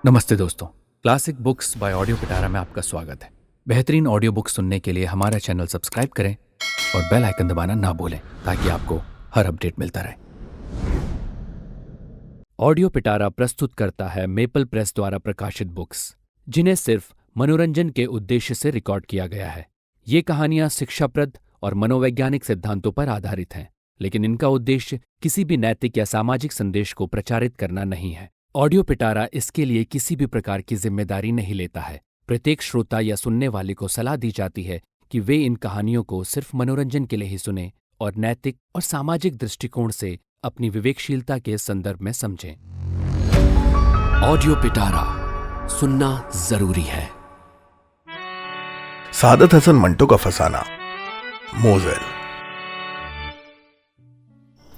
नमस्ते दोस्तों। Classic books bye audio पिटारा में आपका स्वागत है। बेहतरीन ऑडियो बुक सुनने के लिए हमारा चैनल सब्सक्राइब करें और बेल आइकन दबाना ना भूलें ताकि आपको हर अपडेट मिलता रहे। ऑडियो पिटारा प्रस्तुत करता है मेपल प्रेस द्वारा प्रकाशित बुक्स, जिन्हें सिर्फ मनोरंजन के उद्देश्य से रिकॉर्ड किया गया है। ये कहानियां शिक्षाप्रद और मनोवैज्ञानिक सिद्धांतों पर आधारित हैं, लेकिन इनका उद्देश्य किसी भी नैतिक या सामाजिक संदेश को प्रचारित करना नहीं है। ऑडियो पिटारा इसके लिए किसी भी प्रकार की जिम्मेदारी नहीं लेता है। प्रत्येक श्रोता या सुनने वाले को सलाह दी जाती है कि वे इन कहानियों को सिर्फ मनोरंजन के लिए ही सुने और नैतिक और सामाजिक दृष्टिकोण से अपनी विवेकशीलता के संदर्भ में समझें। ऑडियो पिटारा सुनना जरूरी है। सादत हसन मंटो का फसाना। मोज़ेल।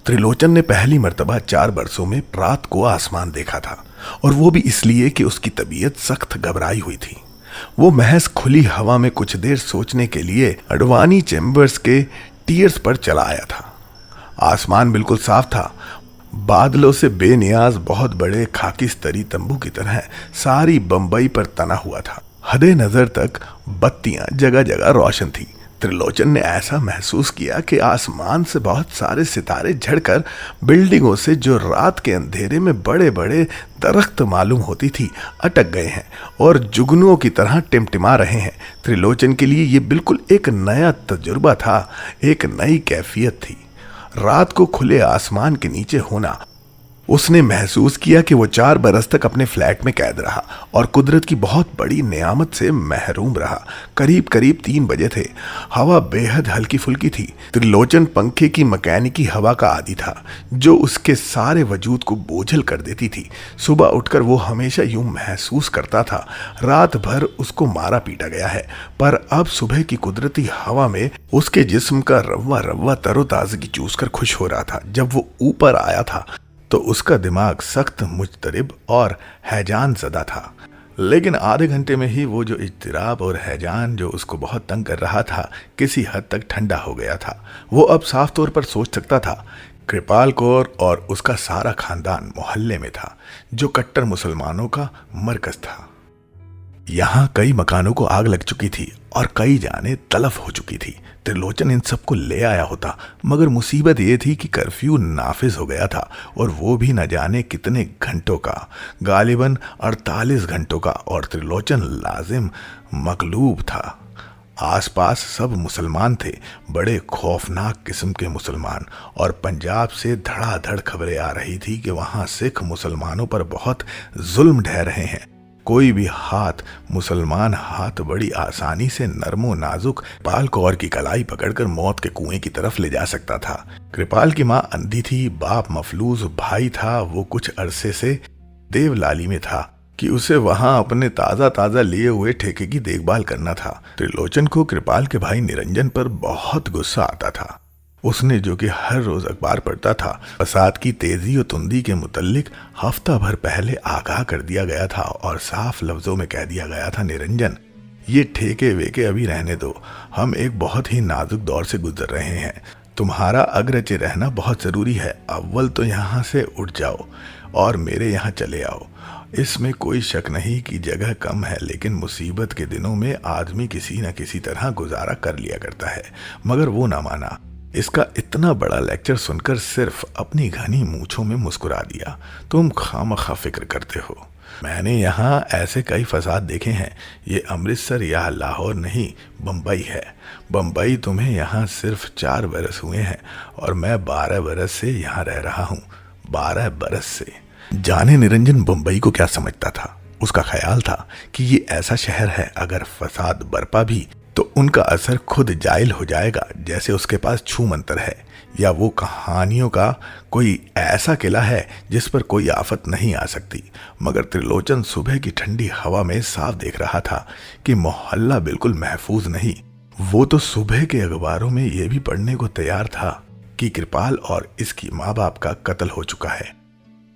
त्रिलोचन ने पहली मर्तबा 4 बरसों में रात को आसमान देखा था, और वो भी इसलिए कि उसकी तबीयत सख्त घबराई हुई थी। वो महज खुली हवा में कुछ देर सोचने के लिए अडवाणी चैम्बर्स के टियर्स पर चला आया था। आसमान बिल्कुल साफ था। बादलों से बेनियाज बहुत बड़े खाकीस्तरी तंबू की तरह सारी बंबई पर तना हुआ था। हदे नजर तक बत्तियां जगह जगह रोशन थी। त्रिलोचन ने ऐसा महसूस किया कि आसमान से बहुत सारे सितारे झड़कर बिल्डिंगों से, जो रात के अंधेरे में बड़े बड़े दरख्त मालूम होती थी, अटक गए हैं और जुगनुओं की तरह टिमटिमा रहे हैं। त्रिलोचन के लिए ये बिल्कुल एक नया तजुर्बा था, एक नई कैफियत थी। रात को खुले आसमान के नीचे होना। उसने महसूस किया कि वो 4 बरस तक अपने फ्लैट में कैद रहा और कुदरत की बहुत बड़ी नियामत से महरूम रहा। करीब करीब 3 बजे थे। हवा बेहद हल्की फुल्की थी। त्रिलोचन पंखे की मैकेनिकी हवा का आदी था, जो उसके सारे वजूद को बोझल कर देती थी। सुबह उठकर वो हमेशा यूं महसूस करता था, रात भर उसको मारा पीटा गया है, पर अब सुबह की कुदरती हवा में उसके जिस्म का रव्वा रव्वा तरोताजगी चूसकर खुश हो रहा था। जब वो ऊपर आया था तो उसका दिमाग सख्त मुजतरिब और हैजान ज़दा था। लेकिन आधे घंटे में ही वो जो इज्तिराब और हैजान जो उसको बहुत तंग कर रहा था, किसी हद तक ठंडा हो गया था। वो अब साफ तौर पर सोच सकता था। कृपाल कौर और उसका सारा खानदान मोहल्ले में था, जो कट्टर मुसलमानों का मरकज था। यहाँ कई मकानों को आग लग चुकी थी और कई जानें तलफ हो चुकी थी। त्रिलोचन इन सबको ले आया होता, मगर मुसीबत ये थी कि कर्फ्यू नाफिज हो गया था, और वो भी न जाने कितने घंटों का, गालिबन 48 घंटों का, और त्रिलोचन लाजिम मगलूब था। आसपास सब मुसलमान थे, बड़े खौफनाक किस्म के मुसलमान, और पंजाब से धड़ाधड़ खबरें आ रही थी कि वहाँ सिख मुसलमानों पर बहुत जुल्म ढह रहे हैं। कोई भी मुसलमान हाथ बड़ी आसानी से नरमो नाजुक कृपाल कौर की कलाई पकड़कर मौत के कुएं की तरफ ले जा सकता था। कृपाल की माँ अंधी थी, बाप मफलूज, भाई था वो कुछ अरसे से देवलाली में था कि उसे वहां अपने ताजा ताजा लिए हुए ठेके की देखभाल करना था। त्रिलोचन को कृपाल के भाई निरंजन पर बहुत गुस्सा आता था। उसने, जो कि हर रोज अखबार पढ़ता था, फसाद की तेजी और तुंदी के मुतल्लिक हफ्ता भर पहले आगाह कर दिया गया था और साफ लफ्जों में कह दिया गया था, निरंजन, ये ठेके वेके अभी रहने दो, हम एक बहुत ही नाजुक दौर से गुजर रहे हैं। तुम्हारा अग्रचे रहना बहुत जरूरी है। अव्वल तो यहाँ से उठ जाओ और मेरे यहाँ चले आओ। इसमें कोई शक नहीं कि जगह कम है, लेकिन मुसीबत के दिनों में आदमी किसी न किसी तरह गुजारा कर लिया करता है। मगर वो ना माना। इसका इतना बड़ा लेक्चर सुनकर सिर्फ अपनी घनी मूंछों में मुस्कुरा दिया। तुम खामखा फिक्र करते हो। मैंने यहाँ ऐसे कई फसाद देखे हैं। ये अमृतसर या लाहौर नहीं, बम्बई है। बम्बई तुम्हें यहाँ सिर्फ 4 बरस हुए हैं और मैं 12 बरस से यहाँ रह रहा हूँ। 12 बरस से। जाने निरंजन बम्बई को क्या समझता था। उसका ख्याल था कि ये ऐसा शहर है, अगर फसाद बरपा भी तो उनका असर खुद जायल हो जाएगा, जैसे उसके पास छू मंतर है, या वो कहानियों का कोई ऐसा किला है जिस पर कोई आफत नहीं आ सकती। मगर त्रिलोचन सुबह की ठंडी हवा में साफ देख रहा था कि मोहल्ला बिल्कुल महफूज नहीं। वो तो सुबह के अखबारों में ये भी पढ़ने को तैयार था कि कृपाल और इसकी माँ बाप का कत्ल हो चुका है।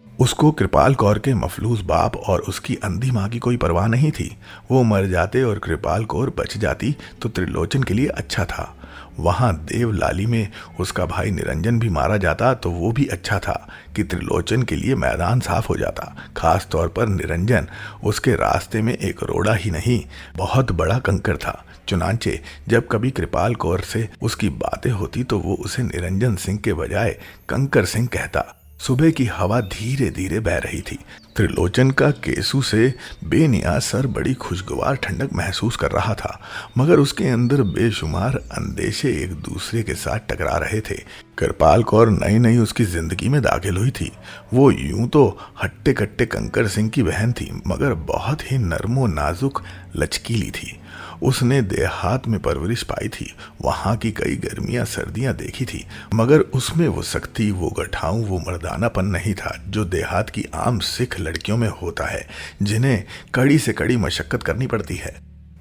उसको कृपाल कौर के मफलूज बाप और उसकी अंधी माँ की कोई परवाह नहीं थी। वो मर जाते और कृपाल कौर बच जाती तो त्रिलोचन के लिए अच्छा था। वहां देवलाली में उसका भाई निरंजन भी मारा जाता तो वो भी अच्छा था कि त्रिलोचन के लिए मैदान साफ हो जाता। खास तौर पर निरंजन उसके रास्ते में एक रोड़ा ही नहीं, बहुत बड़ा कंकर था। चुनांचे जब कभी कृपाल कौर से उसकी बातें होती तो वो उसे निरंजन सिंह के बजाय कंकर सिंह कहता। सुबह की हवा धीरे धीरे बह रही थी। त्रिलोचन का केसू से बेनियाज सर बड़ी खुशगवार ठंडक महसूस कर रहा था, मगर उसके अंदर बेशुमार अंदेशे एक दूसरे के साथ टकरा रहे थे। कृपाल कौर नई नई उसकी जिंदगी में दाखिल हुई थी। वो यूं तो हट्टे कट्टे कंकर सिंह की बहन थी, मगर बहुत ही नर्मो नाजुक लचकीली थी। उसने देहात में परवरिश पाई थी, वहां की कई गर्मियां सर्दियां देखी थी, मगर उसमें वो सख्ती, वो गठाऊं, वो मर्दानापन नहीं था जो देहात की आम सिख लड़कियों में होता है, जिन्हें कड़ी से कड़ी मशक्कत करनी पड़ती है।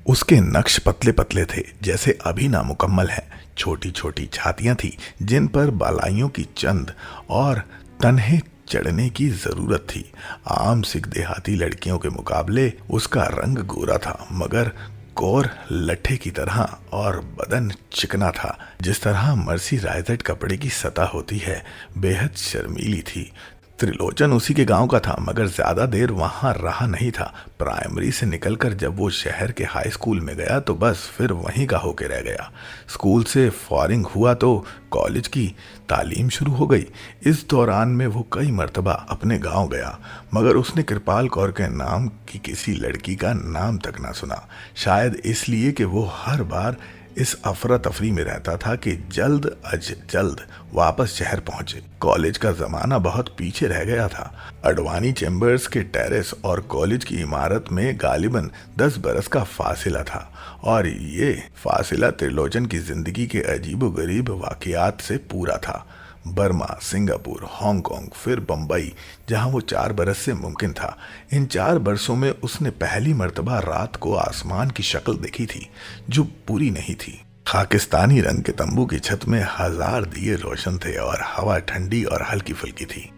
उसके नक्श पतले पतले थे, जैसे अभी नामुकम्मल है। छोटी छोटी छातियां थी जिन पर बालाइयों की चंद और तन्हे चढ़ने की जरूरत थी। आम सिख देहाती लड़कियों के मुकाबले उसका रंग गोरा था, मगर कौर लट्ठे की तरह, और बदन चिकना था जिस तरह मर्सी रायजट कपड़े की सतह होती है। बेहद शर्मीली थी। त्रिलोचन उसी के गांव का था, मगर ज्यादा देर वहां रहा नहीं था। प्राइमरी से निकलकर जब वो शहर के हाई स्कूल में गया तो बस फिर वहीं का होके रह गया। स्कूल से फारिग हुआ तो कॉलेज की तालीम शुरू हो गई। इस दौरान में वो कई मर्तबा अपने गांव गया, मगर उसने कृपाल कौर के नाम की किसी लड़की का नाम तक ना सुना। शायद इसलिए कि वो हर बार इस अफरा तफरी में रहता था कि जल्द अज जल्द वापस शहर पहुंचे। कॉलेज का जमाना बहुत पीछे रह गया था। अडवाणी चैम्बर्स के टेरेस और कॉलेज की इमारत में गालिबन 10 बरस का फासिला था, और ये फासिला त्रिलोचन की जिंदगी के अजीबोगरीब वाकयात से पूरा था। बर्मा, सिंगापुर, हांगकांग, फिर बंबई, जहां वो 4 बरस से मुमकिन था। इन 4 बरसों में उसने पहली मर्तबा रात को आसमान की शक्ल देखी थी, जो पूरी नहीं थी। खाकिस्तानी रंग के तंबू की छत में 1000 दिए रोशन थे और हवा ठंडी और हल्की फुल्की थी।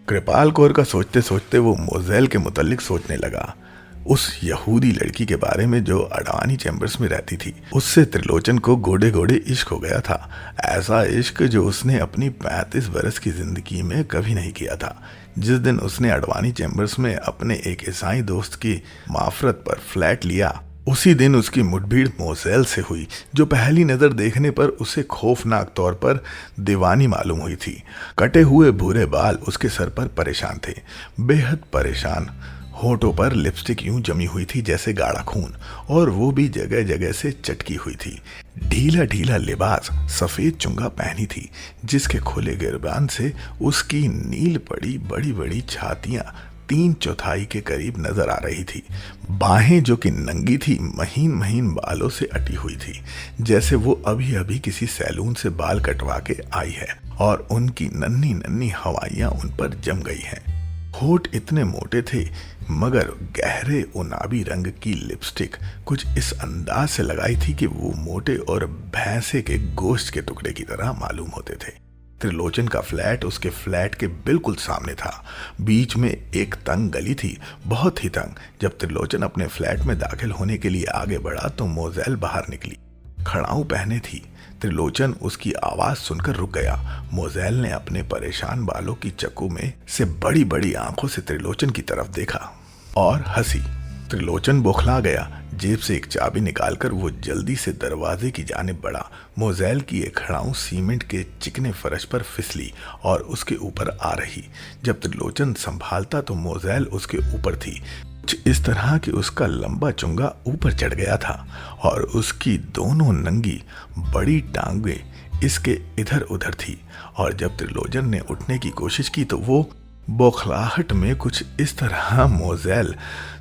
कृपाल कौर का सोचते सोचते वो मोजेल के मुतल्लिक सोचने लगा, उस यहूदी लड़की के बारे में जो अडवाणी चैम्बर्स में रहती थी। उससे त्रिलोचन को गोडे गोडे इश्क हो गया था। ऐसा इश्क जो उसने अपनी 35 बरस की जिंदगी में कभी नहीं किया था। जिस दिन उसने अडवाणी चैम्बर्स में अपने एक ईसाई दोस्त की माफरत पर फ्लैट लिया, उसी दिन उसकी मुठभेड़ मोसेल से हुई, जो पहली नजर देखने पर उसे खौफनाक तौर पर दीवानी मालूम हुई थी। कटे हुए भूरे बाल उसके सर पर परेशान थे, बेहद परेशान। होठों पर लिपस्टिक यूं जमी हुई थी जैसे गाढ़ा खून, और वो भी जगह जगह से चटकी हुई थी। ढीला ढीला लिबास, सफेद चुंगा पहनी थी, जिसके खुले गिरबान से उसकी नील पड़ी बड़ी बड़ी छातियां 3/4 के करीब नजर आ रही थी। बाहें जो कि नंगी थी, महीन महीन बालों से अटी हुई थी, जैसे वो अभी अभी किसी सैलून से बाल कटवा के आई है, और उनकी नन्ही नन्ही हवाइयां उन पर जम गई हैं। होठ इतने मोटे थे, मगर गहरे उनाबी रंग की लिपस्टिक कुछ इस अंदाज से लगाई थी कि वो मोटे और भैंसे के गोश्त के टुकड़े की तरह मालूम होते थे। त्रिलोचन का फ्लैट उसके फ्लैट के बिल्कुल सामने था। बीच में एक तंग गली थी, बहुत ही तंग। जब त्रिलोचन अपने फ्लैट में दाखिल होने के लिए आगे बढ़ा तो मोजेल बाहर निकली। खड़ाऊ पहने थी। त्रिलोचन उसकी आवाज सुनकर रुक गया। मोजेल ने अपने परेशान बालों की चक्कू में से बड़ी बड़ी आंखों से त्रिलोचन की तरफ देखा और हंसी। त्रिलोचन बौखला गया। जेब से एक चाबी निकालकर वो जल्दी से दरवाजे की जानिब बढ़ा। मोजेल की एक खड़ाऊ सीमेंट के चिकने फर्श पर फिसली और उसके ऊपर आ रही। जब त्रिलोचन संभालता तो मोजेल उसके ऊपर थी, कुछ इस तरह कि उसका लंबा चुंगा ऊपर चढ़ गया था और उसकी दोनों नंगी बड़ी टांगें इसके इधर उधर थी। और जब त्रिलोचन ने उठने की कोशिश की तो वो बौखलाहट में कुछ इस तरह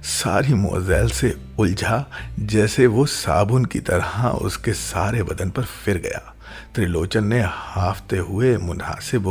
सारी मोजेल से उलझा जैसे वो साबुन की तरह उसके सारे बदन पर फिर गया। त्रिलोचन ने हाफते हुए मुनासिब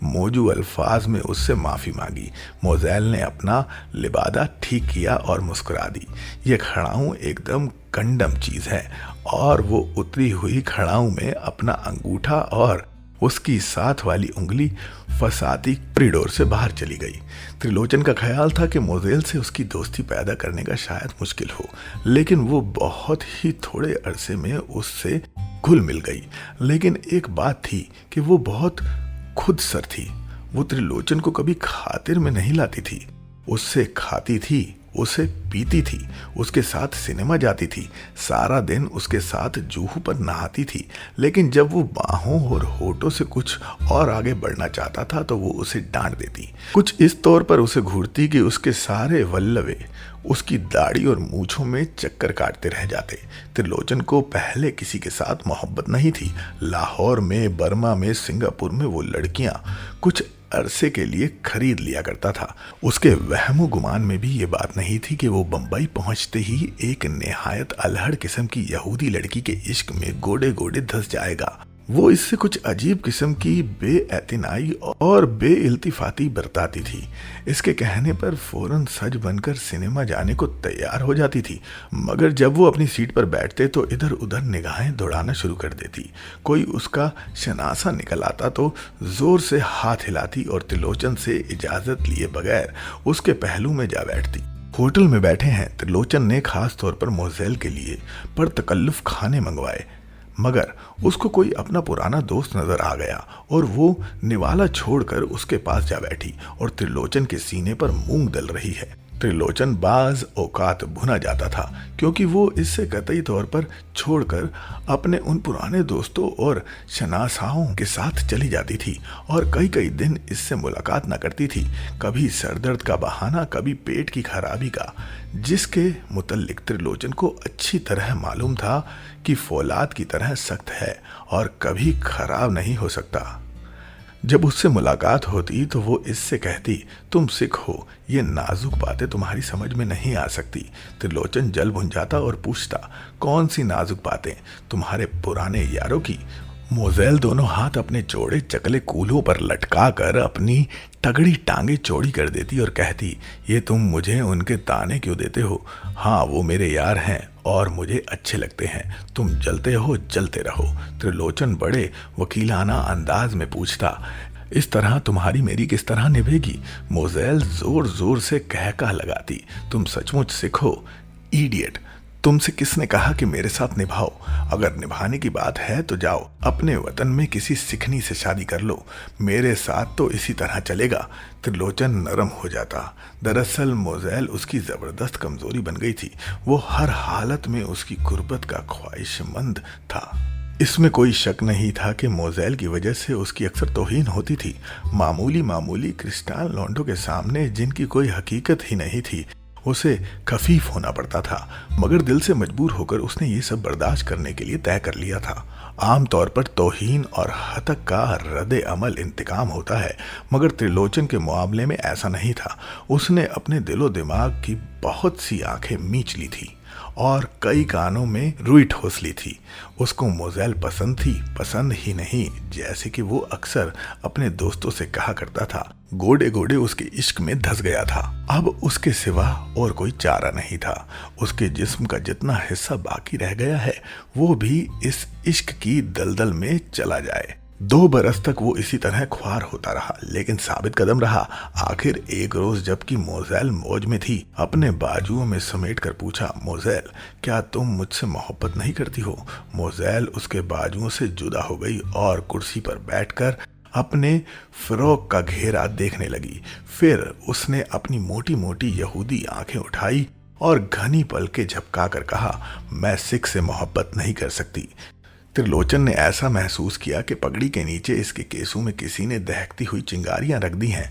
मौजू अल्फाज में उससे माफ़ी मांगी। मोजेल ने अपना लिबादा ठीक किया और मुस्कुरा दी। ये खड़ाऊ एकदम कंडम चीज़ है। और वो उतरी हुई खड़ाऊ में अपना अंगूठा और उसकी साथ वाली उंगली फसाती कॉरिडोर से बाहर चली गई। त्रिलोचन का ख्याल था कि मोजेल से उसकी दोस्ती पैदा करने का शायद मुश्किल हो, लेकिन वो बहुत ही थोड़े अरसे में उससे घुल मिल गई। लेकिन एक बात थी कि वो बहुत खुद सर थी। वो त्रिलोचन को कभी खातिर में नहीं लाती थी, उससे खाती थी, उसे पीती थी, उसके साथ सिनेमा जाती थी, सारा दिन उसके साथ जूहू पर नहाती थी। लेकिन जब वो बाहों और होठों से कुछ और आगे बढ़ना चाहता था तो वो उसे डांट देती, कुछ इस तौर पर उसे घूरती कि उसके सारे वल्लवे उसकी दाढ़ी और मूछों में चक्कर काटते रह जाते। त्रिलोचन को पहले किसी के साथ मोहब्बत नहीं थी। लाहौर में, बर्मा में, सिंगापुर में वो लड़कियां कुछ अरसे के लिए खरीद लिया करता था। उसके वहमो गुमान में भी ये बात नहीं थी कि वो बंबई पहुंचते ही एक निहायत अलहड़ किस्म की यहूदी लड़की के इश्क में गोडे गोडे धंस जाएगा। वो इससे कुछ अजीब किस्म की बेएतनाई और बेइल्तिफाती बरताती थी। इसके कहने पर फौरन सज बनकर सिनेमा जाने को तैयार हो जाती थी, मगर जब वो अपनी सीट पर बैठते तो इधर उधर निगाहें दौड़ाना शुरू कर देती। कोई उसका शनासा निकल आता तो जोर से हाथ हिलाती और त्रिलोचन से इजाजत लिए बगैर उसके पहलू में जा बैठती। होटल में बैठे हैं, त्रिलोचन ने खास तौर पर मोज़ेल के लिए पर तकल्लुफ खाने मंगवाए, मगर उसको कोई अपना पुराना दोस्त नजर आ गया और वो निवाला छोड़कर उसके पास जा बैठी और त्रिलोचन के सीने पर मूंग दल रही है। त्रिलोचन बाज औकात भुना जाता था, क्योंकि वो इससे कतई तौर पर छोड़कर अपने उन पुराने दोस्तों और शनासाओं के साथ चली जाती थी और कई कई दिन इससे मुलाकात न करती थी। कभी सरदर्द का बहाना, कभी पेट की खराबी का, जिसके मुतल्लिक त्रिलोचन को अच्छी तरह मालूम था कि फौलाद की तरह सख्त है और कभी खराब नहीं हो सकता। जब उससे मुलाकात होती तो वो इससे कहती, तुम सिख हो, ये नाजुक बातें तुम्हारी समझ में नहीं आ सकती। त्रिलोचन जल भुन जाता और पूछता, कौन सी नाजुक बातें? तुम्हारे पुराने यारों की? मोज़ेल दोनों हाथ अपने चौड़े चकले कूल्हों पर लटका कर अपनी तगड़ी टांगे चौड़ी कर देती और कहती, ये तुम मुझे उनके ताने क्यों देते हो? हाँ, वो मेरे यार हैं और मुझे अच्छे लगते हैं। तुम जलते हो, जलते रहो। त्रिलोचन बड़े वकीलाना अंदाज में पूछता, इस तरह तुम्हारी मेरी किस तरह निभेगी? मोज़ेल जोर जोर से कहका लगाती, तुम सचमुच सिख हो? इडियट, तुमसे किसने कहा कि मेरे साथ निभाओ? अगर निभाने की बात है तो जाओ अपने वतन में किसी सिखनी से शादी कर लो, मेरे साथ तो इसी तरह चलेगा। त्रिलोचन नरम हो जाता। दरअसल मोज़ेल उसकी जबरदस्त कमजोरी बन गई थी। वो हर हालत में उसकी गुर्बत का ख्वाहिशमंद था। इसमें कोई शक नहीं था कि मोज़ेल की वजह से उसकी अक्सर तौहीन होती थी। मामूली मामूली क्रिस्टाल लौंडों के सामने, जिनकी कोई हकीकत ही नहीं थी, उसे खफीफ होना पड़ता था। मगर दिल से मजबूर होकर उसने ये सब बर्दाश्त करने के लिए तय कर लिया था। आमतौर पर तौहीन और हतक का रद्द अमल इंतकाम होता है, मगर त्रिलोचन के मामले में ऐसा नहीं था। उसने अपने दिलो दिमाग की बहुत सी आंखें मींच ली थी और कई कानों में रुई ठोस ली थी। उसको मोज़ेल पसंद थी, पसंद ही नहीं, जैसे कि वो अक्सर अपने दोस्तों से कहा करता था, गोडे गोडे उसके इश्क में धंस गया था। अब उसके सिवा और कोई चारा नहीं था। उसके जिस्म का जितना हिस्सा बाकी रह गया है वो भी इस इश्क की दलदल में चला जाए। 2 बरस तक वो इसी तरह ख्वार होता रहा, लेकिन साबित कदम रहा। आखिर एक रोज जबकि मोज़ेल मौज में थी, अपने बाजुओं में समेट कर पूछा, मोज़ेल, क्या तुम मुझसे मोहब्बत नहीं करती हो? मोज़ेल उसके बाजुओं से जुदा हो गई और कुर्सी पर बैठकर अपने फ्रॉक का घेरा देखने लगी। फिर उसने अपनी मोटी मोटी यहूदी आंखें उठाई और घनी पलकें झपकाकर कहा, मैं सिख से मोहब्बत नहीं कर सकती। त्रिलोचन ने ऐसा महसूस किया कि पगड़ी के नीचे इसके केसों में किसी ने दहकती हुई चिंगारियां रख दी हैं।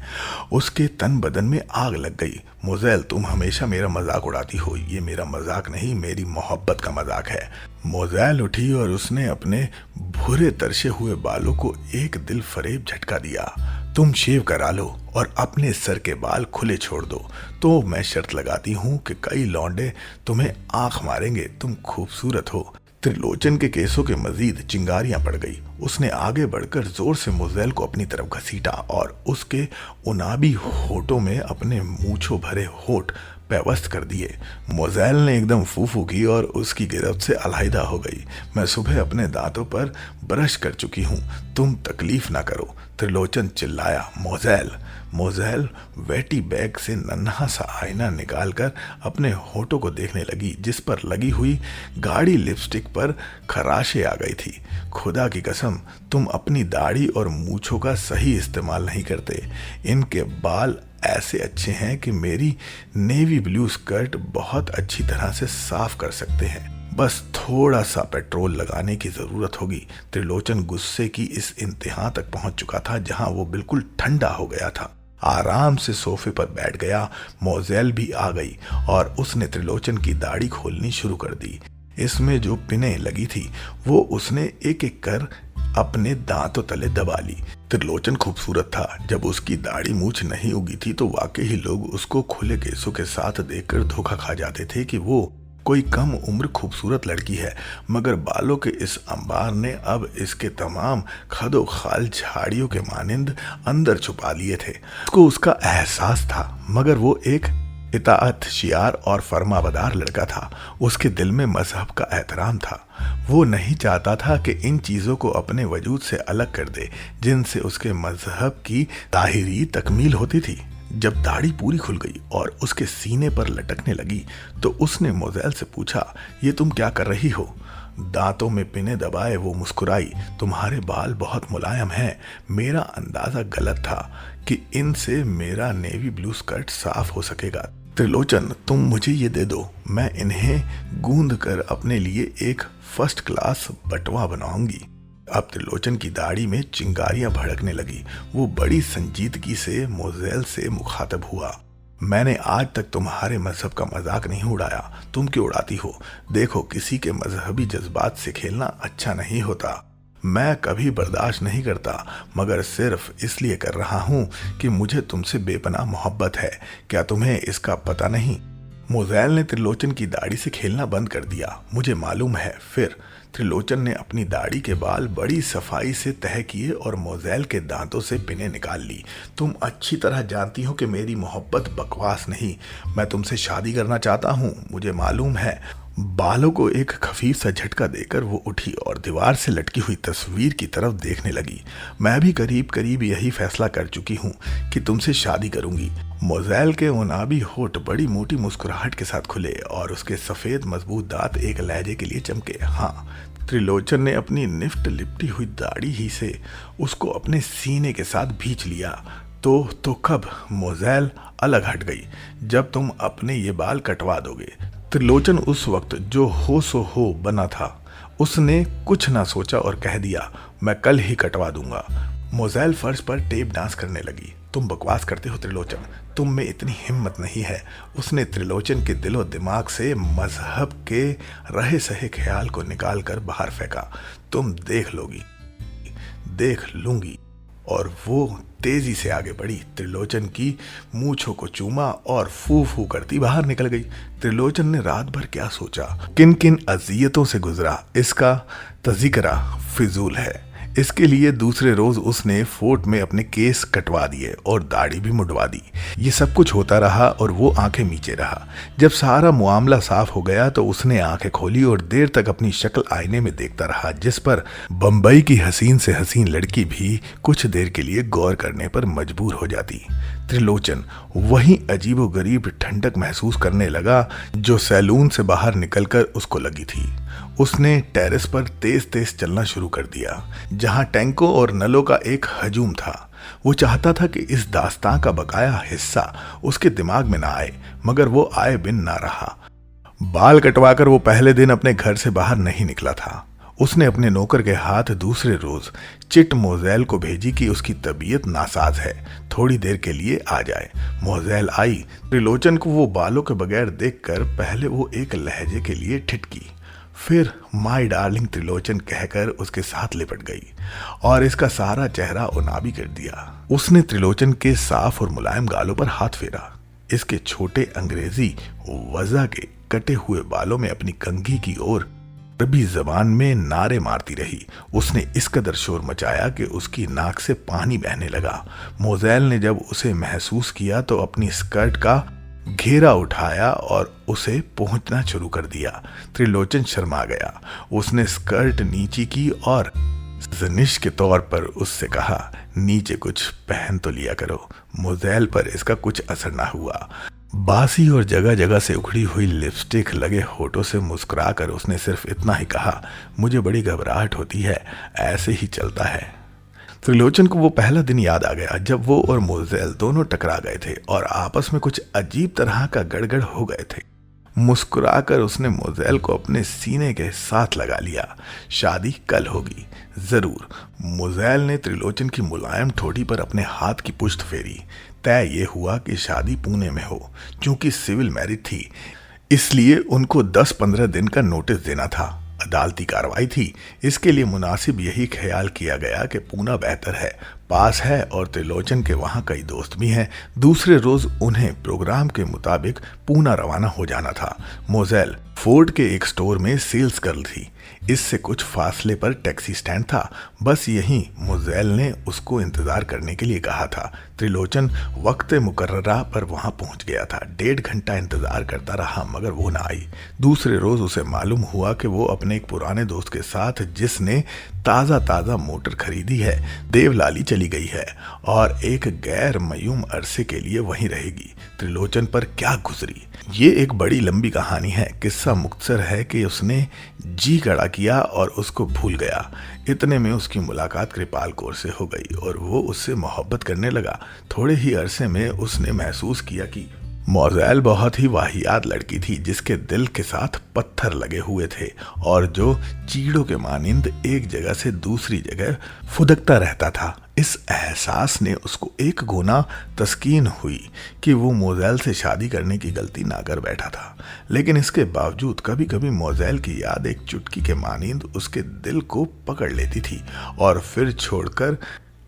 उसके तन बदन में आग लग गई। मोज़ेल, तुम हमेशा मेरा मजाक उड़ाती हो। ये मेरा मजाक नहीं, मेरी मोहब्बत का मजाक है। मोज़ेल उठी और उसने अपने भूरे तरशे हुए बालों को एक दिल फरेब झटका दिया। तुम शेव करा लो और अपने सर के बाल खुले छोड़ दो, तो मैं शर्त लगाती हूँ कि कई लौंडे तुम्हें आंख मारेंगे। तुम खूबसूरत हो। त्रिलोचन के केसों के मजीद चिंगारियां पड़ गई। उसने आगे बढ़कर जोर से मोज़ेल को अपनी तरफ घसीटा और उसके उनाबी होठों में अपने मूंछों भरे होठ पेवस्त कर दिए। मोज़ेल ने एकदम फूफू की और उसकी गिरफ्त से अलहदा हो गई। मैं सुबह अपने दांतों पर ब्रश कर चुकी हूँ, तुम तकलीफ ना करो। त्रिलोचन चिल्लाया। मोज़ेल वेटी बैग से नन्हा सा आईना निकालकर अपने होठों को देखने लगी, जिस पर लगी हुई गाढ़ी लिपस्टिक पर खराशे आ गई थी। खुदा की कसम, तुम अपनी दाढ़ी और मूछों का सही इस्तेमाल नहीं करते। इनके बाल ऐसे अच्छे हैं कि मेरी नेवी ब्लू स्कर्ट बहुत अच्छी तरह से साफ कर सकते हैं। बस थोड़ा सा पेट्रोल लगाने की जरूरत होगी। त्रिलोचन गुस्से की इस इंतहा तक पहुंच चुका था जहां वो बिल्कुल ठंडा हो गया था। आराम से सोफे पर बैठ गया। मोज़ेल भी आ गई और उसने त्रिलोचन की दाढ़ी खोलनी शुरू कर दी। इसमें जो पिनें लगी थी वो उसने एक एक कर अपने दांतों तले दबा ली। त्रिलोचन खूबसूरत था। जब उसकी दाढ़ी मूछ नहीं उगी थी तो वाकई ही लोग उसको खुले केसों के साथ देखकर धोखा खा जाते थे कि वो कोई कम उम्र खूबसूरत लड़की है, मगर बालों के इस अंबार ने अब इसके तमाम खदो खाल झाड़ियों के मानिंद अंदर छुपा लिए थे। उसको उसका एहसास था, मगर वो एक इताअत शियार और फरमाबरदार लड़का था। उसके दिल में मजहब का एहतराम था। वो नहीं चाहता था कि इन चीज़ों को अपने वजूद से अलग कर दे जिनसे उसके मजहब की ताहिरी तकमील होती थी। जब दाढ़ी पूरी खुल गई और उसके सीने पर लटकने लगी तो उसने मोज़ेल से पूछा, ये तुम क्या कर रही हो? दांतों में पिने दबाए वो मुस्कुराई। तुम्हारे बाल बहुत मुलायम हैं। मेरा अंदाजा गलत था कि इनसे मेरा नेवी ब्लू स्कर्ट साफ हो सकेगा। त्रिलोचन, तुम मुझे ये दे दो, मैं इन्हें गूंद कर अपने लिए एक फर्स्ट क्लास बटवा बनाऊंगी। अब त्रिलोचन की दाढ़ी में चिंगारियां भड़कने लगी। वो बड़ी संजीदगी से मोज़ेल से मुखातब हुआ। मैंने आज तक तुम्हारे मजहब का मजाक नहीं उड़ाया, तुम क्यों उड़ाती हो? देखो, किसी के मजहबी जज्बात से खेलना अच्छा नहीं होता। मैं कभी बर्दाश्त नहीं करता, मगर सिर्फ इसलिए कर रहा हूँ कि मुझे तुमसे बेपनाह मोहब्बत है। क्या तुम्हें इसका पता नहीं? मोज़ेल ने त्रिलोचन की दाढ़ी से खेलना बंद कर दिया। मुझे मालूम है। फिर त्रिलोचन ने अपनी दाढ़ी के बाल बड़ी सफाई से तह किए और मोज़ेल के दांतों से पिनें निकाल ली। तुम अच्छी तरह जानती हो कि मेरी मोहब्बत बकवास नहीं। मैं तुमसे शादी करना चाहता हूँ, मुझे मालूम है। बालों को एक खफीफ सा झटका देकर वो उठी और दीवार से लटकी हुई तस्वीर की तरफ देखने लगी। मैं भी करीब करीब यही फैसला कर चुकी हूँ कि तुमसे शादी करूंगी। मोज़ेल के उनाबी होठ बड़ी मोटी मुस्कुराहट के साथ खुले और उसके सफ़ेद मजबूत दांत एक लहजे के लिए चमके। हाँ, त्रिलोचन ने अपनी निफ्ट लिपटी हुई दाढ़ी ही से उसको अपने सीने के साथ भींच लिया। तो कब? मोज़ेल अलग हट गई। जब तुम अपने ये बाल कटवा दोगे। त्रिलोचन उस वक्त जो हो सो हो बना था। उसने कुछ ना सोचा और कह दिया, मैं कल ही कटवा दूंगा। मोज़ेल फर्श पर टेप डांस करने लगी। तुम बकवास करते हो त्रिलोचन, तुम में इतनी हिम्मत नहीं है। उसने त्रिलोचन के दिलो दिमाग से मजहब के रहे सहे ख्याल को निकाल कर बाहर फेंका। तुम देख लोगी, देख लूंगी। और वो तेजी से आगे बढ़ी, त्रिलोचन की मूंछों को चूमा और फू फू करती बाहर निकल गई। त्रिलोचन ने रात भर क्या सोचा, किन किन अजियतों से गुजरा, इसका तज़किरा फिजूल है। इसके लिए दूसरे रोज उसने फोर्ट में अपने केस कटवा दिए और दाढ़ी भी मुड़वा दी। ये सब कुछ होता रहा और वो आंखें मीचे रहा। जब सारा मामला साफ हो गया तो उसने आंखें खोली और देर तक अपनी शक्ल आईने में देखता रहा, जिस पर बंबई की हसीन से हसीन लड़की भी कुछ देर के लिए गौर करने पर मजबूर हो जाती। त्रिलोचन वही अजीबोगरीब ठंडक महसूस करने लगा जो सैलून से बाहर निकलकर उसको लगी थी। उसने टेरेस पर तेज तेज चलना शुरू कर दिया, जहां टैंकों और नलों का एक हजूम था। वो चाहता था कि इस दास्तां का बकाया हिस्सा उसके दिमाग में ना आए, मगर वो आए बिन ना रहा। बाल कटवाकर वो पहले दिन अपने घर से बाहर नहीं निकला था। उसने अपने नौकर के हाथ दूसरे रोज चिट मोज़ेल को भेजी कि उसकी तबीयत नासाज है, थोड़ी देर के लिए आ जाए। मोज़ेल आई। त्रिलोचन को वो बालों के बगैर देखकर पहले वो एक लहजे के लिए ठिठकी, फिर माय डार्लिंग त्रिलोचन कहकर उसके साथ लिपट गई और इसका सारा चेहरा उनाबी कर दिया। उसने त्रिलोचन के साफ और मुलायम गालों पर हाथ फेरा। इसके छोटे अंग्रेजी वज़ा के कटे हुए बालों में अपनी कंघी की ओर अरबी जबान में नारे मारती रही। उसने इस कदर शोर मचाया कि उसकी नाक से पानी बहने लगा। मोज़ेल ने जब उसे महसूस किया तो अपनी स्कर्ट का घेरा उठाया और उसे पहुंचना शुरू कर दिया। त्रिलोचन शर्मा गया। उसने स्कर्ट नीची की और जनिश के तौर पर उससे कहा, नीचे कुछ पहन तो लिया करो। मोज़ेल पर इसका कुछ असर ना हुआ। बासी और जगह जगह से उखड़ी हुई लिपस्टिक लगे होठों से मुस्कुराकर उसने सिर्फ इतना ही कहा, मुझे बड़ी घबराहट होती है, ऐसे ही चलता है। त्रिलोचन को वो पहला दिन याद आ गया जब वो और मोज़ेल दोनों टकरा गए थे और आपस में कुछ अजीब तरह का गड़गड़ हो गए थे। मुस्कुराकर उसने मोज़ेल को अपने सीने के साथ लगा लिया। शादी कल होगी, जरूर। मोज़ेल ने त्रिलोचन की मुलायम ठोड़ी पर अपने हाथ की पुश्त फेरी। तय ये हुआ कि शादी पुणे में हो। क्योंकि सिविल मैरिज थी, इसलिए उनको 10-15 दिन का नोटिस देना था। अदालती कार्रवाई थी, इसके लिए मुनासिब यही ख्याल किया गया कि पूना बेहतर है, पास है और त्रिलोचन के वहाँ कई दोस्त भी हैं। दूसरे रोज उन्हें प्रोग्राम के मुताबिक पूना रवाना हो जाना था। मोज़ेल फोर्ड के एक स्टोर में सेल्स गर्ल थी। इससे कुछ फासले पर टैक्सी स्टैंड था। बस यहीं मोज़ेल ने उसको इंतजार करने के लिए कहा था। त्रिलोचन वक्त मुकर्ररा पर वहां पहुंच गया था। 1.5 घंटा इंतजार करता रहा मगर वो ना आई। दूसरे रोज उसे मालूम हुआ कि वो अपने एक पुराने दोस्त के साथ, जिसने ताज़ा मोटर खरीदी है, देवलाली चली गई है और एक गैर मयूम अरसे के लिए वहीं रहेगी। त्रिलोचन पर क्या गुजरी, ये एक बड़ी लंबी कहानी है। किस्सा मुख्तसर है कि उसने जी कड़ा किया और उसको भूल गया। इतने में उसकी मुलाकात कृपाल कौर से हो गई और वो उससे मोहब्बत करने लगा। थोड़े ही अरसे में उसने महसूस किया कि मोज़ेल बहुत ही वाहियात लड़की थी, जिसके दिल के साथ पत्थर लगे हुए थे और जो चीड़ों के मानिंद एक जगह से दूसरी जगह फुदकता रहता था। इस एहसास ने उसको एक गुना तस्कीन हुई कि वो मोज़ेल से शादी करने की गलती ना कर बैठा था। लेकिन इसके बावजूद कभी कभी मोज़ेल की याद एक चुटकी के मानिंद उसके दिल को पकड़ लेती थी और फिर छोड़कर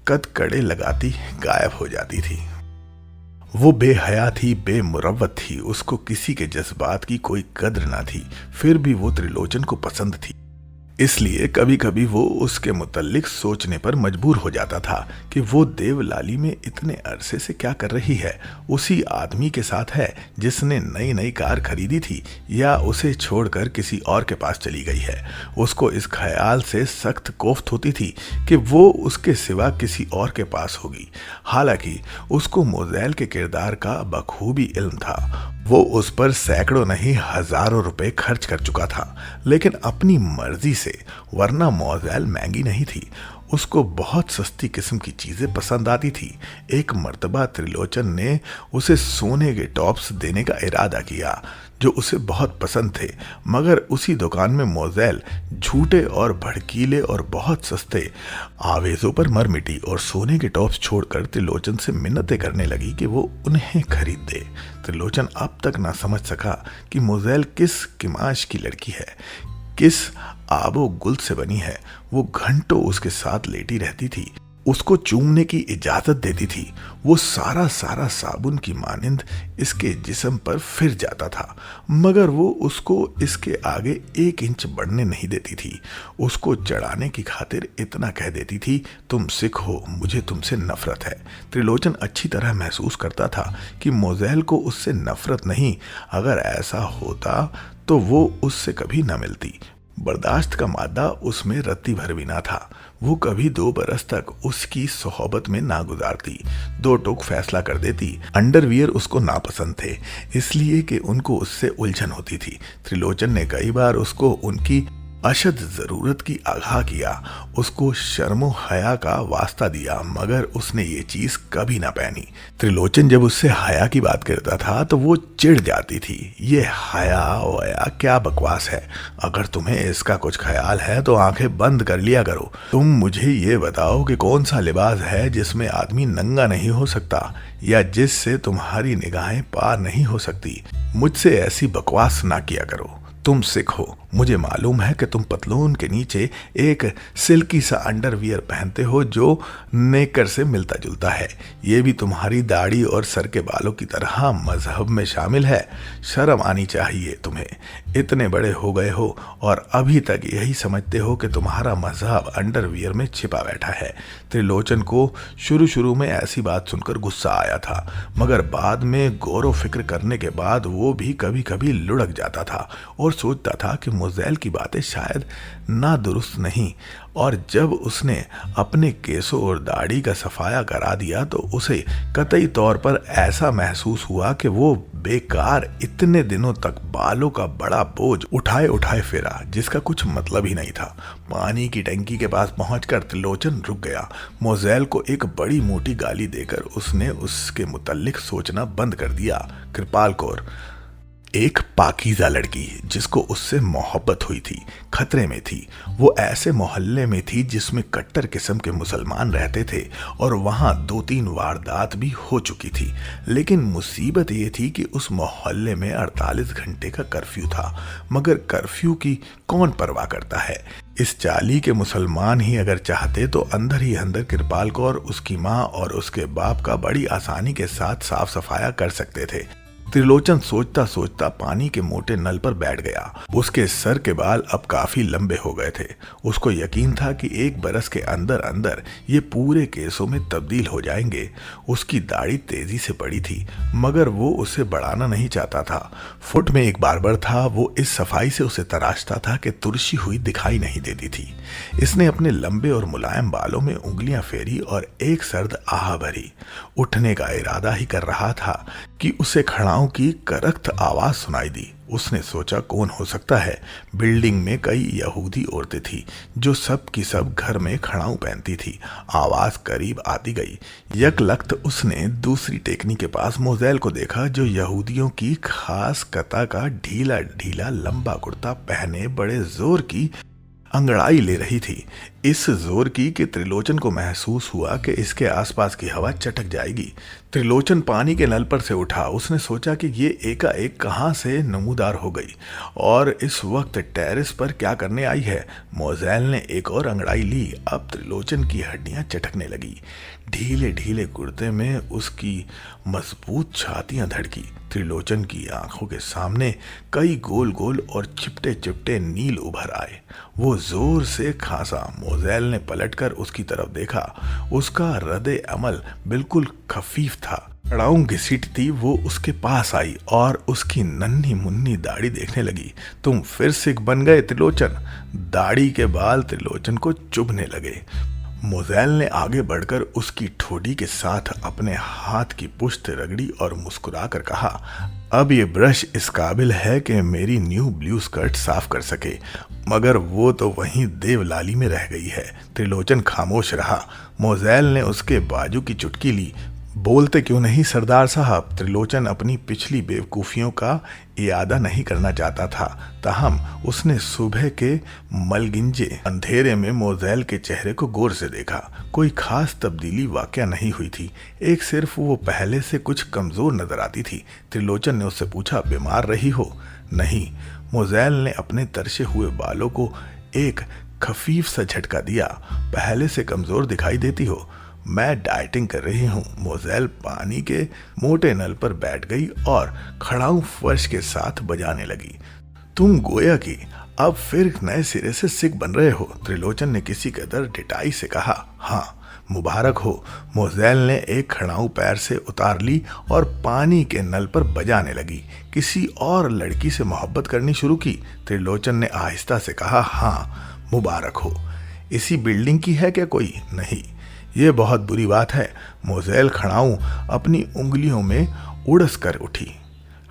कदकड़े लगाती गायब हो जाती थी। वो बेहया थी, बेमुरव्वत थी, उसको किसी के जज्बात की कोई कद्र ना थी। फिर भी वो त्रिलोचन को पसंद थी, इसलिए कभी कभी वो उसके मुतल्लिक सोचने पर मजबूर हो जाता था कि वो देवलाली में इतने अरसे से क्या कर रही है। उसी आदमी के साथ है जिसने नई नई कार खरीदी थी, या उसे छोड़कर किसी और के पास चली गई है। उसको इस ख्याल से सख्त कोफ्त होती थी कि वो उसके सिवा किसी और के पास होगी। हालांकि उसको मोज़ेल के किरदार का बखूबी इल्म था। वो उस पर सैकड़ों नहीं हजारों रुपए खर्च कर चुका था, लेकिन अपनी मर्जी से, वरना मोज़ेल महंगी नहीं थी। उसको बहुत सस्ती किस्म की चीजें पसंद आती थी। एक मर्तबा त्रिलोचन ने उसे सोने के टॉप्स देने का इरादा किया जो उसे बहुत पसंद थे, मगर उसी दुकान में मोज़ेल झूठे और भड़कीले और बहुत सस्ते आवेज़ों पर मर मिटी और सोने के टॉप्स छोड़कर त्रिलोचन से मिन्नतें करने लगी कि वो उन्हें खरीद दे। त्रिलोचन अब तक ना समझ सका कि मोज़ेल किस किमाश की लड़की है, किस आबो गुल से बनी है। वो घंटों उसके साथ लेटी रहती थी, उसको चूमने की इजाजत देती थी। वो सारा साबुन की मानिंद इसके जिस्म पर फिर जाता था, मगर वो उसको इसके आगे 1 इंच बढ़ने नहीं देती थी। उसको चढ़ाने की खातिर इतना कह देती थी, तुम सिख हो, मुझे तुमसे नफरत है। त्रिलोचन अच्छी तरह महसूस करता था कि मोज़ेल को उससे नफरत नहीं, अगर ऐसा होता तो वो उससे कभी न मिलती। बर्दाश्त का मादा उसमें रत्ती भर भी ना था। वो कभी 2 बरस तक उसकी सोहबत में ना गुजारती। 2 टोक फैसला कर देती। अंडरवियर उसको नापसंद थे, इसलिए कि उनको उससे उलझन होती थी। त्रिलोचन ने कई बार उसको उनकी अशद जरूरत की आगाह किया, उसको शर्मो हया का वास्ता दिया, मगर उसने ये चीज कभी ना पहनी। त्रिलोचन जब उससे हया की बात करता था तो वो चिढ़ जाती थी। ये हया वया क्या बकवास है, अगर तुम्हें इसका कुछ ख्याल है तो आंखें बंद कर लिया करो। तुम मुझे ये बताओ कि कौन सा लिबास है जिसमें आदमी नंगा नहीं हो सकता, या जिससे तुम्हारी निगाहें पार नहीं हो सकती। मुझसे ऐसी बकवास ना किया करो, तुम सिख हो। मुझे मालूम है कि तुम पतलून के नीचे एक सिल्की सा अंडरवियर पहनते हो जो नेकर से मिलता जुलता है। ये भी तुम्हारी दाढ़ी और सर के बालों की तरह मजहब में शामिल है। शर्म आनी चाहिए तुम्हें। इतने बड़े हो गए हो और अभी तक यही समझते हो कि तुम्हारा मजहब अंडरवियर में छिपा बैठा है। त्रिलोचन को शुरू में ऐसी बात सुनकर गुस्सा आया था, मगर बाद में गौर फिक्र करने के बाद वो भी कभी कभी लुढ़क जाता था और सोचता था कि मोज़ेल की बातें शायद ना दुरुस्त नहीं, और जब उसने अपने केसों और दाढ़ी का सफाया करा दिया तो उसे कतई तौर पर ऐसा महसूस हुआ कि वो बेकार इतने दिनों तक बालों का बड़ा बोझ उठाए उठाए फिरा जिसका कुछ मतलब ही नहीं था। पानी की टंकी के पास पहुंचकर त्रिलोचन रुक गया। मोज़ेल को एक बड़ी मोटी गाली देकर उसने उसके मुतल्लिक सोचना बंद कर दिया। कृपाल कौर एक पाकीज़ा लड़की जिसको उससे मोहब्बत हुई थी खतरे में थी। वो ऐसे मोहल्ले में थी जिसमें कट्टर किस्म के मुसलमान रहते थे और वहाँ 2-3 वारदात भी हो चुकी थी। लेकिन मुसीबत ये थी कि उस मोहल्ले में 48 घंटे का कर्फ्यू था, मगर कर्फ्यू की कौन परवाह करता है। इस चाली के मुसलमान ही अगर चाहते तो अंदर ही अंदर कृपाल कौर, उसकी माँ और उसके बाप का बड़ी आसानी के साथ साफ सफाया कर सकते थे। त्रिलोचन सोचता सोचता पानी के मोटे नल पर बैठ गया। उसके सर के बाल अब काफी लंबे हो गए थे। उसको यकीन था कि 1 बरस के अंदर अंदर ये पूरे केसों में तब्दील हो जाएंगे। उसकी दाढ़ी तेजी से बढ़ी थी, मगर वो उसे बढ़ाना नहीं चाहता था। फुट में एक बार्बर था, वो इस सफाई से उसे तराशता था कि तुरशी हुई दिखाई नहीं देती थी। इसने अपने लंबे और मुलायम बालों में उंगलियां फेरी और एक सर्द आह भरी। उठने का इरादा ही कर रहा था कि उसे खड़ाओं की करख्त आवाज सुनाई दी। उसने सोचा कौन हो सकता है। बिल्डिंग में कई यहूदी औरतें थी जो सब की सब घर में खड़ाऊ पहनती थी। आवाज करीब आती गई। यकलख्त उसने दूसरी टेकनी के पास मोज़ेल को देखा जो यहूदियों की खास कता का ढीला ढीला लंबा कुर्ता पहने बड़े जोर की अंगड़ाई ले रही थी। इस जोर की कि त्रिलोचन को महसूस हुआ कि इसके आसपास की हवा चटक जाएगी। त्रिलोचन पानी के नल पर से उठा। उसने सोचा कि ये एकाएक कहाँ से नमूदार हो गई और इस वक्त टेरेस पर क्या करने आई है। मोज़ेल ने एक और अंगड़ाई ली। अब त्रिलोचन की हड्डियां चटकने लगी। ढीले ढीले कुर्ते में उसकी मजबूत छातियां धड़की। त्रिलोचन की आंखों के सामने कई गोल गोल और चिपटे चिपटे नील उभर आए। वो जोर से खांसा। मोज़ेल ने पलटकर उसकी तरफ देखा। उसका रद्द अमल बिल्कुल खफीफ था। खड़ाऊ घसीटती वो उसके पास आई और उसकी नन्ही मुन्नी दाढ़ी देखने लगी। तुम फिर सिख बन गए त्रिलोचन। दाढ़ी के बाल त्रिलोचन को चुभने लगे। मोज़ेल ने आगे बढ़कर उसकी ठोड़ी के साथ अपने हाथ की पुश्त रगड़ी और मुस्कुराकर कहा, अब ये ब्रश इस काबिल है कि मेरी न्यू ब्लू स्कर्ट साफ कर सके, मगर वो तो वहीं देवलाली में रह गई है। त्रिलोचन खामोश रहा। मोज़ेल ने उसके बाजू की चुटकी ली। बोलते क्यों नहीं सरदार साहब। त्रिलोचन अपनी पिछली बेवकूफ़ियों का इयादा नहीं करना चाहता था, ताहम उसने सुबह के मलगिंजे अंधेरे में मोज़ेल के चेहरे को गौर से देखा। कोई खास तब्दीली वाक़या नहीं हुई थी, एक सिर्फ वो पहले से कुछ कमज़ोर नजर आती थी। त्रिलोचन ने उससे पूछा, बीमार रही हो? नहीं। मोज़ेल ने अपने तरशे हुए बालों को एक खफीफ सा झटका दिया। पहले से कमज़ोर दिखाई देती हो। मैं डाइटिंग कर रही हूँ। मोज़ेल पानी के मोटे नल पर बैठ गई और खड़ाऊ फर्श के साथ बजाने लगी। तुम गोया की अब फिर नए सिरे से सिख बन रहे हो। त्रिलोचन ने किसी कदर डिटाई से कहा। हाँ, मुबारक हो। मोज़ेल ने एक खड़ाऊ पैर से उतार ली और पानी के नल पर बजाने लगी। किसी और लड़की से मोहब्बत करनी शुरू की? त्रिलोचन ने आहिस्ता से कहा। हाँ, मुबारक हो। इसी बिल्डिंग की है क्या कोई? नहीं। ये बहुत बुरी बात है। मोज़ेल खड़ाऊ अपनी उंगलियों में उड़स कर उठी।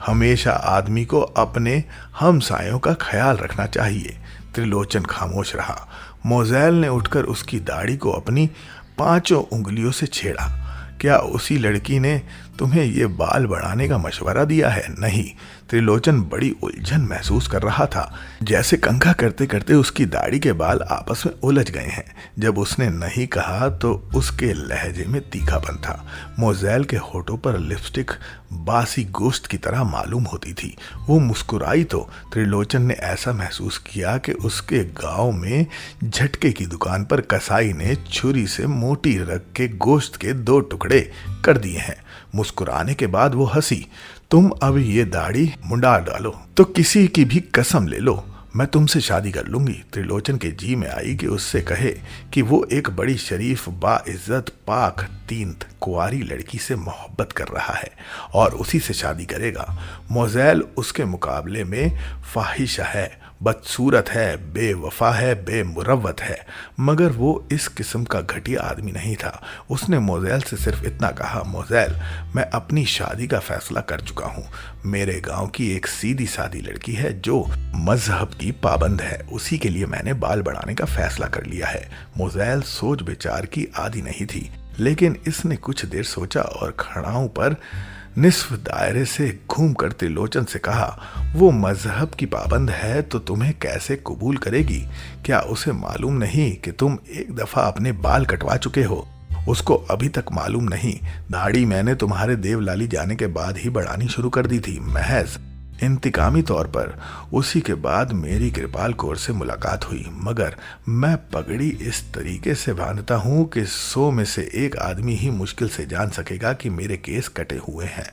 हमेशा आदमी को अपने हमसायों का ख्याल रखना चाहिए। त्रिलोचन खामोश रहा। मोज़ेल ने उठकर उसकी दाढ़ी को अपनी 5 उंगलियों से छेड़ा। क्या उसी लड़की ने तुम्हें ये बाल बढ़ाने का मशवरा दिया है? नहीं। त्रिलोचन बड़ी उलझन महसूस कर रहा था, जैसे कंघा करते करते उसकी दाढ़ी के बाल आपस में उलझ गए हैं। जब उसने नहीं कहा तो उसके लहजे में तीखापन था। मोज़ेल के होठों पर लिपस्टिक बासी गोश्त की तरह मालूम होती थी। वो मुस्कुराई तो त्रिलोचन ने ऐसा महसूस किया कि उसके गांव में झटके की दुकान पर कसाई ने छुरी से मोटी रख के गोश्त के 2 टुकड़े कर दिए हैं। मुस्कुराने के बाद वो हंसी। तुम अब ये दाढ़ी मुंडा डालो तो किसी की भी कसम ले लो, मैं तुमसे शादी कर लूंगी। त्रिलोचन के जी में आई कि उससे कहे कि वो एक बड़ी शरीफ बाइज्जत पाक तींत कुंवारी लड़की से मोहब्बत कर रहा है और उसी से शादी करेगा। मोज़ेल उसके मुकाबले में फाहिश है, बदसूरत है, बेवफा है, बेमुरव्वत है, मगर वो इस किस्म का घटिया आदमी नहीं था। उसने मोज़ेल से सिर्फ इतना कहा, मोज़ेल, मैं अपनी शादी का फैसला कर चुका हूँ। मेरे गांव की एक सीधी सादी लड़की है जो मजहब की पाबंद है, उसी के लिए मैंने बाल बढ़ाने का फैसला कर लिया है। मोज़ेल सोच विचार की आदी नहीं थी, लेकिन इसने कुछ देर सोचा और खड़ाऊं पर निस्फ दायरे से घूमकर त्रिलोचन से कहा, वो मजहब की पाबंद है तो तुम्हें कैसे कबूल करेगी? क्या उसे मालूम नहीं कि तुम एक दफा अपने बाल कटवा चुके हो? उसको अभी तक मालूम नहीं। दाढ़ी मैंने तुम्हारे देवलाली जाने के बाद ही बढ़ानी शुरू कर दी थी, महज इंतकामी तौर पर। उसी के बाद मेरी कृपाल कौर से मुलाकात हुई, मगर मैं पगड़ी इस तरीके से बांधता हूँ कि 100 में से 1 आदमी ही मुश्किल से जान सकेगा कि मेरे केस कटे हुए हैं,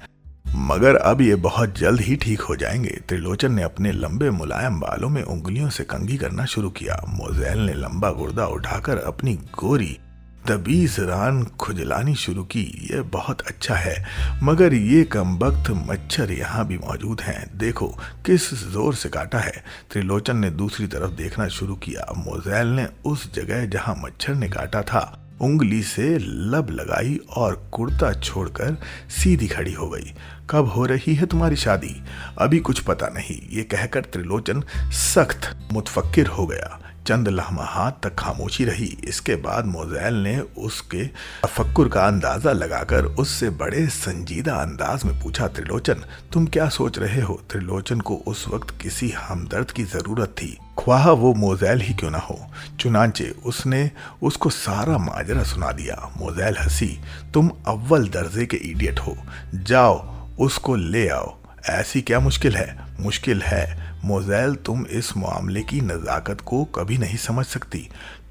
मगर अब ये बहुत जल्द ही ठीक हो जाएंगे। त्रिलोचन ने अपने लंबे मुलायम बालों में उंगलियों से कंघी करना शुरू किया। मोज़ेल ने लंबा गुर्दा उठाकर अपनी गोरी दबीज रान खुजलानी शुरू की। ये बहुत अच्छा है, मगर ये कमबख्त मच्छर यहाँ भी मौजूद हैं, देखो किस जोर से काटा है। त्रिलोचन ने दूसरी तरफ देखना शुरू किया। मोज़ेल ने उस जगह जहाँ मच्छर ने काटा था उंगली से लब लगाई और कुर्ता छोड़कर सीधी खड़ी हो गई। कब हो रही है तुम्हारी शादी? अभी कुछ पता नहीं। ये कहकर त्रिलोचन सख्त मुतफक्किर हो गया। चंद लम्हात तक खामोशी रही। इसके बाद मोज़ेल ने उसके तफक्कुर का अंदाजा लगाकर उससे बड़े संजीदा अंदाज में पूछा, त्रिलोचन तुम क्या सोच रहे हो? त्रिलोचन को उस वक्त किसी हमदर्द की जरूरत थी, ख्वाह वो मोज़ेल ही क्यों ना हो। चुनांचे उसने उसको सारा माजरा सुना दिया। मोज़ेल हंसी, तुम अव्वल दर्जे के इडियट हो, जाओ उसको ले आओ। ऐसी क्या मुश्किल है? मुश्किल है मोज़ेल, तुम इस मामले की नज़ाकत को कभी नहीं समझ सकती।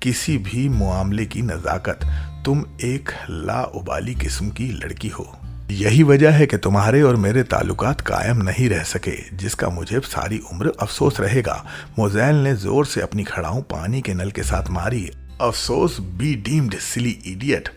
किसी भी मामले की नज़ाकत। तुम एक लाउबाली किस्म की लड़की हो। यही वजह है कि तुम्हारे और मेरे ताल्लुकात कायम नहीं रह सके, जिसका मुझे सारी उम्र अफसोस रहेगा। मोज़ेल ने जोर से अपनी खड़ाऊं पानी के नल के साथ मारी। अफसोस? Be deemed silly idiot.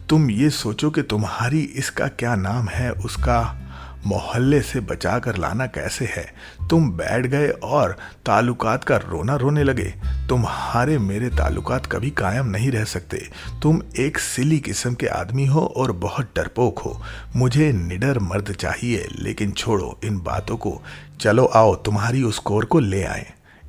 तुम ये सोचो कि तुम्हारी इसका क्या नाम है, उसका मोहल्ले से बचा कर लाना कैसे है। तुम बैठ गए और ताल्लुकात का रोना रोने लगे। तुम्हारे मेरे ताल्लुकात कभी कायम नहीं रह सकते। तुम एक सिली किस्म के आदमी हो और बहुत डरपोक हो। मुझे निडर मर्द चाहिए, लेकिन छोड़ो इन बातों को, चलो आओ तुम्हारी उस कौर को ले आए।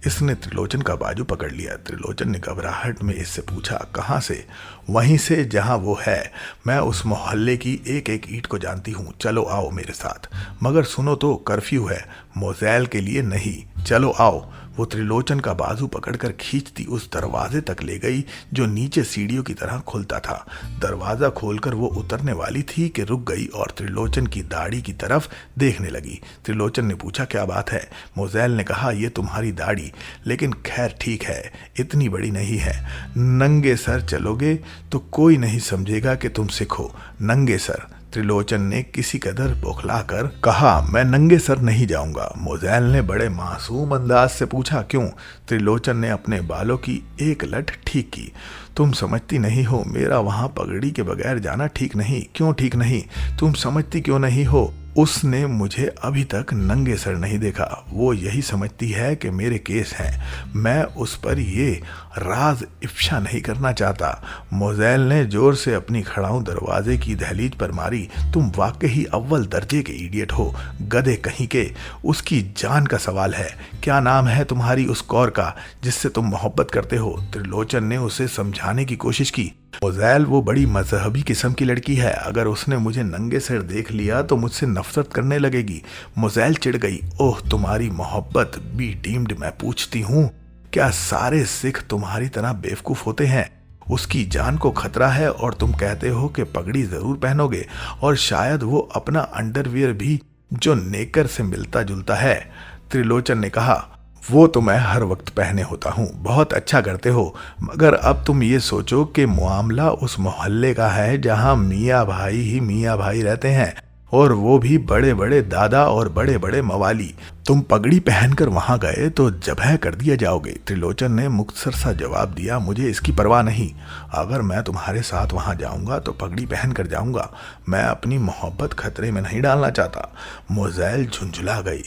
इसने त्रिलोचन का बाजू पकड़ लिया। त्रिलोचन ने घबराहट में इससे पूछा, कहाँ से? वहीं से जहाँ वो है। मैं उस मोहल्ले की एक एक ईंट को जानती हूँ, चलो आओ मेरे साथ। मगर सुनो तो, कर्फ्यू है। मोज़ेल के लिए नहीं, चलो आओ। वो त्रिलोचन का बाजू पकड़कर खींचती उस दरवाजे तक ले गई जो नीचे सीढ़ियों की तरह खुलता था। दरवाजा खोलकर वो उतरने वाली थी कि रुक गई और त्रिलोचन की दाढ़ी की तरफ देखने लगी। त्रिलोचन ने पूछा, क्या बात है? मोज़ेल ने कहा, ये तुम्हारी दाढ़ी, लेकिन खैर ठीक है, इतनी बड़ी नहीं है। नंगे सर चलोगे तो कोई नहीं समझेगा कि तुम सिख हो। नंगे सर? त्रिलोचन ने किसी कदर बौखलाकर कहा, मैं नंगे सर नहीं जाऊंगा। मोज़ेल ने बड़े मासूम अंदाज से पूछा, क्यों? त्रिलोचन ने अपने बालों की एक लट ठीक की। तुम समझती नहीं हो, मेरा वहां पगड़ी के बगैर जाना ठीक नहीं। क्यों ठीक नहीं? तुम समझती क्यों नहीं हो? उसने मुझे अभी तक नंगे सर नहीं देखा। वो यही समझती है कि मेरे केस हैं। मैं उस पर ये राज इफ्शा नहीं करना चाहता। मोज़ेल ने जोर से अपनी खड़ाऊं दरवाजे की दहलीज पर मारी। तुम वाकई अव्वल दर्जे के इडियट हो, गधे कहीं के। उसकी जान का सवाल है। क्या नाम है तुम्हारी उस कौर का जिससे तुम मोहब्बत करते हो? त्रिलोचन ने उसे समझाने की कोशिश की। मोज़ेल वो बड़ी मजहबी किस्म की लड़की है, अगर उसने मुझे नंगे सिर देख लिया तो मुझसे नफरत करने लगेगी। मोज़ेल चिढ़ गई। ओह तुम्हारी मोहब्बत बी डीम्ड, मैं पूछती हूँ क्या सारे सिख तुम्हारी तरह बेवकूफ होते हैं? उसकी जान को खतरा है और तुम कहते हो कि पगड़ी जरूर पहनोगे, और शायद वो अपना अंडरवियर भी जो नेकर से मिलता जुलता है। त्रिलोचन ने कहा, वो तो मैं हर वक्त पहने होता हूँ। बहुत अच्छा करते हो, मगर अब तुम ये सोचो कि मामला उस मोहल्ले का है जहाँ मियाँ भाई ही मियाँ भाई रहते हैं, और वो भी बड़े बड़े दादा और बड़े बड़े मवाली। तुम पगड़ी पहनकर वहां गए तो जबह कर दिया जाओगे। त्रिलोचन ने मुख्तसर सा जवाब दिया, मुझे इसकी परवाह नहीं। अगर मैं तुम्हारे साथ वहां जाऊंगा तो पगड़ी पहन कर जाऊंगा। मैं अपनी मोहब्बत खतरे में नहीं डालना चाहता। मोज़ेल झुंझुला गई।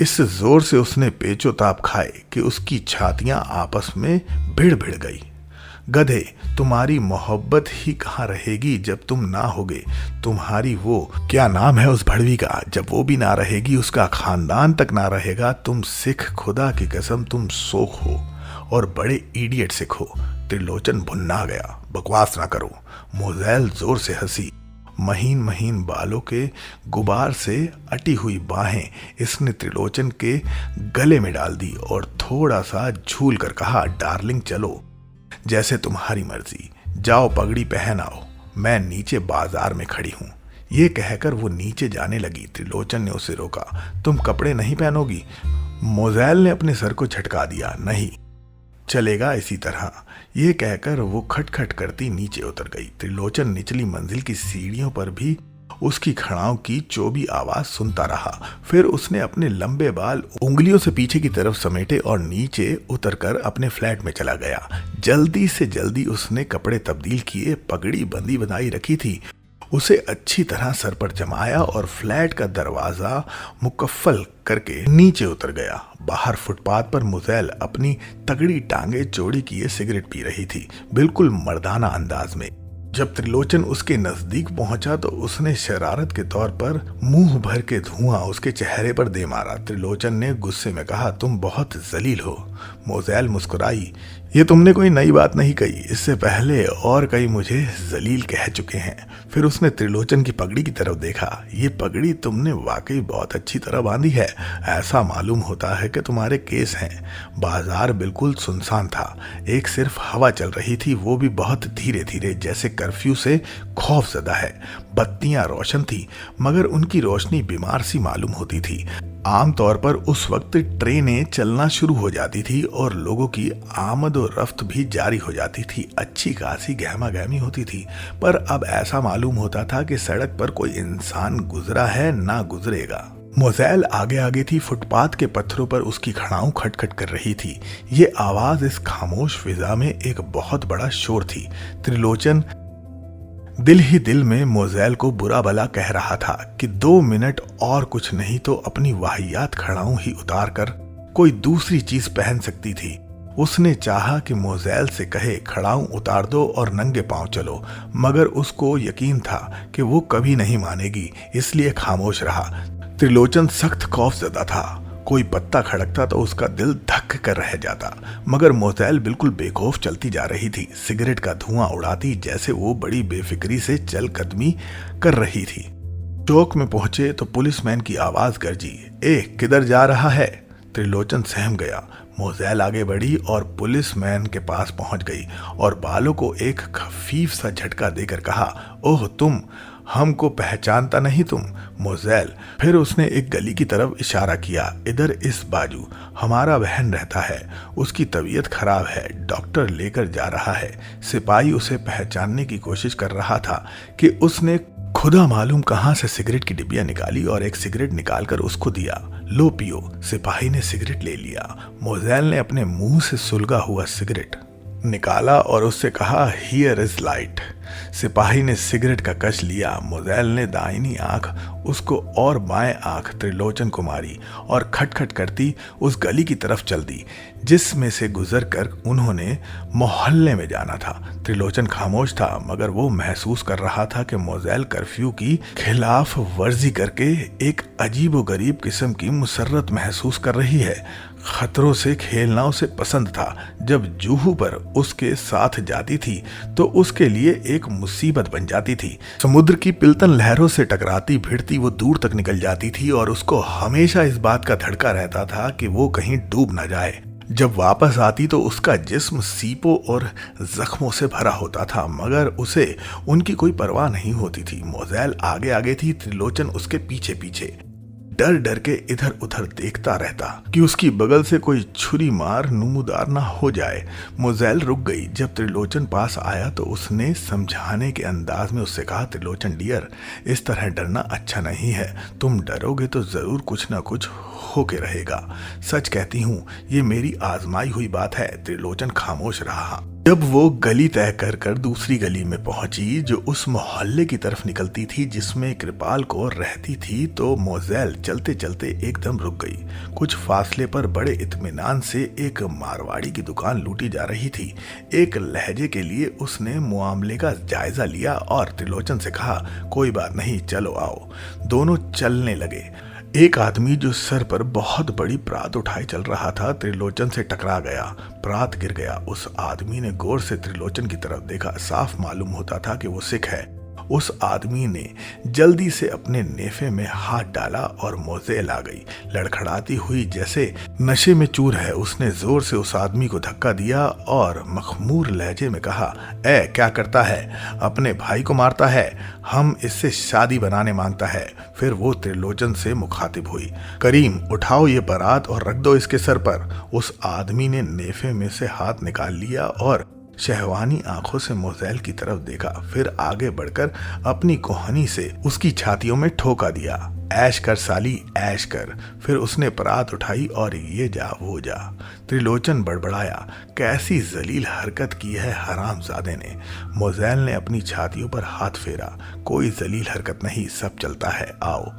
इस जोर से उसने पेचोताप खाए कि उसकी छातियां आपस में भिड़ भिड़ गई। गधे, तुम्हारी मोहब्बत ही कहाँ रहेगी जब तुम ना होगे? तुम्हारी वो क्या नाम है उस भड़वी का, जब वो भी ना रहेगी उसका खानदान तक ना रहेगा। तुम सिख, खुदा की कसम तुम सोख हो और बड़े इडियट सिख हो। त्रिलोचन भुन्ना गया। बकवास ना करो। मोज़ेल जोर से हंसी। महीन महीन बालों के गुबार से अटी हुई बाहें इसने त्रिलोचन के गले में डाल दी और थोड़ा सा झूल कर कहा, डार्लिंग चलो, जैसे तुम्हारी मर्जी, जाओ पगड़ी पहन आओ, मैं नीचे बाजार में खड़ी हूं। ये कहकर वो नीचे जाने लगी। त्रिलोचन ने उसे रोका। तुम कपड़े नहीं पहनोगी? मोज़ेल ने अपने सर को झटका दिया। नहीं चलेगा इसी तरह। ये कहकर वो खटखट करती नीचे उतर गई। त्रिलोचन निचली मंजिल की सीढ़ियों पर भी उसकी खड़ाओं की चोबी आवाज सुनता रहा। फिर उसने अपने लंबे बाल उंगलियों से पीछे की तरफ समेटे और नीचे उतरकर अपने फ्लैट में चला गया। जल्दी से जल्दी उसने कपड़े तब्दील किए। पगड़ी बंदी बनाई रखी थी, उसे अच्छी तरह सर पर जमाया और फ्लैट का दरवाजा मुकफ्फल करके नीचे उतर गया। बाहर फुटपाथ पर मोज़ेल अपनी तगड़ी टांगे चौड़ी किए सिगरेट पी रही थी, बिल्कुल मर्दाना अंदाज में। जब त्रिलोचन उसके नजदीक पहुंचा तो उसने शरारत के तौर पर मुंह भर के धुआं उसके चेहरे पर दे मारा। त्रिलोचन ने गुस्से में कहा, तुम बहुत जलील हो। मोज़ेल मुस्कुराई। ये तुमने कोई नई बात नहीं कही, इससे पहले और कई मुझे जलील कह चुके हैं। फिर उसने त्रिलोचन की पगड़ी की तरफ देखा। ये पगड़ी तुमने वाकई बहुत अच्छी तरह बांधी है। ऐसा मालूम होता है कि तुम्हारे केस हैं। बाजार बिल्कुल सुनसान था, एक सिर्फ हवा चल रही थी, वो भी बहुत धीरे धीरे, जैसे कर्फ्यू से खौफजदा है। बत्तियां रोशन थी, मगर उनकी रोशनी बीमार सी मालूम होती थी। आमतौर पर उस वक्त ट्रेनें चलना शुरू हो जाती थी और लोगों की आमद और रफ्त भी जारी हो जाती थी। अच्छी खासी गहमा गहमी होती थी, पर अब ऐसा मालूम होता था कि सड़क पर कोई इंसान गुजरा है, ना गुजरेगा। मोज़ेल आगे आगे थी। फुटपाथ के पत्थरों पर उसकी खड़ाऊं खटखट कर रही थी। ये आवाज इस खामोश फिजा में एक बहुत बड़ा शोर थी। त्रिलोचन दिल ही दिल में मोज़ेल को बुरा भला कह रहा था कि 2 मिनट और कुछ नहीं तो अपनी वाहियात खड़ाऊं ही उतार कर कोई दूसरी चीज पहन सकती थी। उसने चाहा कि मोज़ेल से कहे, खड़ाऊं उतार दो और नंगे पांव चलो, मगर उसको यकीन था कि वो कभी नहीं मानेगी, इसलिए खामोश रहा। त्रिलोचन सख्त खौफजदा था। कोई पत्ता खड़कता तो उसका दिल धक कर रह जाता, मगर मोज़ेल बिल्कुल बेखौफ चलती जा रही थी, सिगरेट का धुआं उड़ाती, जैसे वो बड़ी बेफिक्री से चल कदमी कर रही थी। चौक में पहुंचे तो पुलिसमैन की आवाज गरजी, ए किधर जा रहा है? त्रिलोचन सहम गया। मोज़ेल आगे बढ़ी और पुलिसमैन के पास पहुंच गई और बालों को एक खफीफ सा झटका देकर कहा, ओह तुम, हमको पहचानता नहीं तुम? मोज़ेल। फिर उसने एक गली की तरफ इशारा किया, इधर इस बाजू हमारा बहन रहता है, उसकी तबीयत खराब है, डॉक्टर लेकर जा रहा है। सिपाही उसे पहचानने की कोशिश कर रहा था कि उसने खुदा मालूम कहां से सिगरेट की डिब्बियां निकाली और एक सिगरेट निकालकर उसको दिया। लो पियो। सिपाही ने सिगरेट ले लिया। मोज़ेल ने अपने मुंह से सुलगा हुआ सिगरेट निकाला और उससे कहा, हियर इज लाइट। सिपाही ने सिगरेट का कश लिया। मोज़ेल ने दाहिनी आंख उसको और बाएं आंख त्रिलोचन को मारी और खटखट करती उस गली की तरफ चल दी जिसमें से गुजर कर उन्होंने मोहल्ले में जाना था। त्रिलोचन खामोश था, मगर वो महसूस कर रहा था कि मोज़ेल कर्फ्यू की खिलाफ वर्जी करके एक अजीबोगरीब किस्म की मुसर्रत महसूस कर रही है। खतरों से खेलना उसे पसंद था। जब जूहू पर उसके साथ जाती थी तो उसके लिए एक मुसीबत बन जाती थी। समुद्र की पिलतन लहरों से टकराती भिड़ती वो दूर तक निकल जाती थी और उसको हमेशा इस बात का धड़का रहता था कि वो कहीं डूब ना जाए। जब वापस आती तो उसका जिस्म सीपों और जख्मों से भरा होता था, मगर उसे उनकी कोई परवाह नहीं होती थी। मोज़ेल आगे आगे थी, त्रिलोचन उसके पीछे पीछे। डर डर के इधर उधर देखता रहता कि उसकी बगल से कोई छुरी मार नमूदार ना हो जाए। मोज़ेल रुक गई। जब त्रिलोचन पास आया तो उसने समझाने के अंदाज में उससे कहा, त्रिलोचन डियर, इस तरह डरना अच्छा नहीं है। तुम डरोगे तो जरूर कुछ ना कुछ होके रहेगा। सच कहती हूँ, ये मेरी आजमाई हुई बात है। त्रिलोचन खामोश रहा। जब वो गली तय कर कर दूसरी गली में पहुंची जो उस मोहल्ले की तरफ निकलती थी जिसमें कृपाल कौर रहती थी, तो मोज़ेल चलते चलते एकदम रुक गई। कुछ फासले पर बड़े इत्मीनान से एक मारवाड़ी की दुकान लूटी जा रही थी। एक लहजे के लिए उसने मुआमले का जायजा लिया और त्रिलोचन से कहा, कोई बात नहीं, चलो आओ। दोनों चलने लगे। एक आदमी जो सर पर बहुत बड़ी प्रात उठाए चल रहा था त्रिलोचन से टकरा गया। प्रात गिर गया। उस आदमी ने गौर से त्रिलोचन की तरफ देखा। साफ मालूम होता था कि वो सिख है। उस आदमी ने जल्दी से अपने नेफे में हाथ डाला और मोज़ेल आ गई। लड़खड़ाती हुई जैसे नशे में चूर है, उसने जोर से उस आदमी को धक्का दिया और मखमूर लहजे में कहा, ए क्या करता है? अपने भाई को मारता है? हम इससे शादी बनाने मांगता है। फिर वो त्रिलोचन से मुखातिब हुई, करीम उठाओ ये बारात और रख दो इसके सर पर। उस आदमी ने नेफे में से हाथ निकाल लिया और शहवानी आंखों से मोज़ेल की तरफ देखा। फिर आगे बढ़कर अपनी कोहनी से उसकी छातियों में ठोका दिया। ऐश कर साली, ऐश कर। फिर उसने परात उठाई और ये जा वो जा। त्रिलोचन बड़बड़ाया, कैसी जलील हरकत की है हरामजादे ने। मोज़ेल ने अपनी छातियों पर हाथ फेरा, कोई जलील हरकत नहीं, सब चलता है, आओ।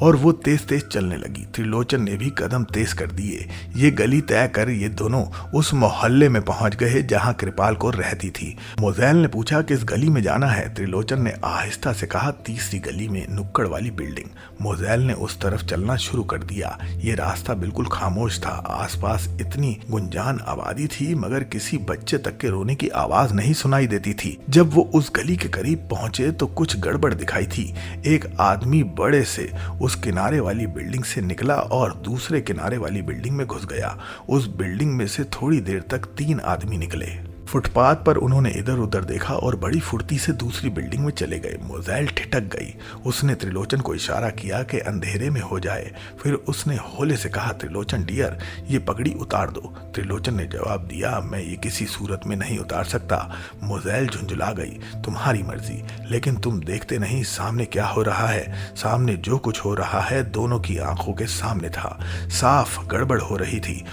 और वो तेज तेज चलने लगी। त्रिलोचन ने भी कदम तेज कर दिए। ये गली तय कर ये दोनों उस मोहल्ले में पहुंच गए जहां कृपाल कौर रहती थी। मोज़ेल ने पूछा, किस गली में जाना है? त्रिलोचन ने आहिस्ता से कहा, तीसरी गली में, नुक्कड़ वाली बिल्डिंग। मोज़ेल ने उस तरफ चलना शुरू कर दिया। ये रास्ता बिल्कुल खामोश था। आसपास इतनी गुंजान आबादी थी मगर किसी बच्चे तक के रोने की आवाज नहीं सुनाई देती थी। जब वो उस गली के करीब पहुंचे तो कुछ गड़बड़ दिखाई थी। एक आदमी बड़े से उस किनारे वाली बिल्डिंग से निकला और दूसरे किनारे वाली बिल्डिंग में घुस गया। उस बिल्डिंग में से थोड़ी देर तक 3 आदमी निकले। फुटपाथ पर उन्होंने इधर उधर देखा और बड़ी फुर्ती से दूसरी बिल्डिंग में चले गए। मोज़ेल ठिठक गई। उसने त्रिलोचन को इशारा किया कि अंधेरे में हो जाए। फिर उसने होले से कहा, त्रिलोचन डियर, ये पगड़ी उतार दो। त्रिलोचन ने जवाब दिया, मैं ये किसी सूरत में नहीं उतार सकता। मोज़ेल झुंझुला गई, तुम्हारी मर्जी, लेकिन तुम देखते नहीं सामने क्या हो रहा है? सामने जो कुछ हो रहा है दोनों की आंखों के सामने था। साफ गड़बड़ हो रही थी।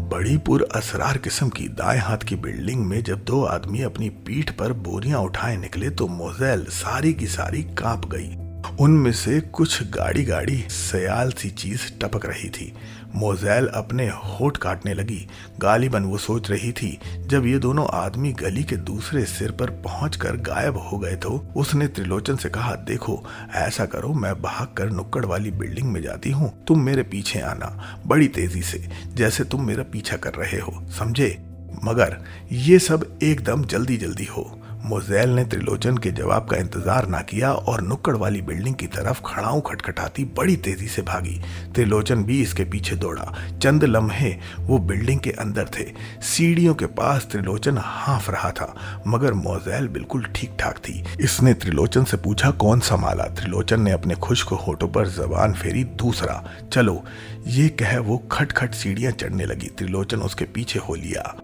बड़ी पुर असरार किस्म की। दाएं हाथ की बिल्डिंग में जब 2 आदमी अपनी पीठ पर बोरियां उठाए निकले तो मोज़ेल सारी की सारी कांप गई। उनमें से कुछ गाड़ी गाड़ी सयाल सी चीज टपक रही थी। मोज़ेल अपने होठ काटने लगी। गालिबन वो सोच रही थी, जब ये दोनों आदमी गली के दूसरे सिर पर पहुंचकर गायब हो गए तो उसने त्रिलोचन से कहा, देखो ऐसा करो, मैं भागकर नुक्कड़ वाली बिल्डिंग में जाती हूँ, तुम मेरे पीछे आना बड़ी तेजी से, जैसे तुम मेरा पीछा कर रहे हो, समझे? मगर ये सब एकदम जल्दी जल्दी हो। मोज़ेल ने त्रिलोचन के जवाब का इंतजार ना किया और नुक्कड़ वाली बिल्डिंग की तरफ खड़ाऊ खटखटाती बड़ी तेजी से भागी। त्रिलोचन भी इसके पीछे दौड़ा। चंद लम्हे वो बिल्डिंग के अंदर थे। सीढ़ियों के पास त्रिलोचन हाँफ रहा था, मगर मोज़ेल बिल्कुल ठीक ठाक थी। इसने त्रिलोचन से पूछा, कौन सा माला? त्रिलोचन ने अपने खुश्क होठों पर जबान फेरी, दूसरा। चलो, ये कह वो खटखट सीढ़ियां चढ़ने लगी। त्रिलोचन उसके पीछे हो लिया।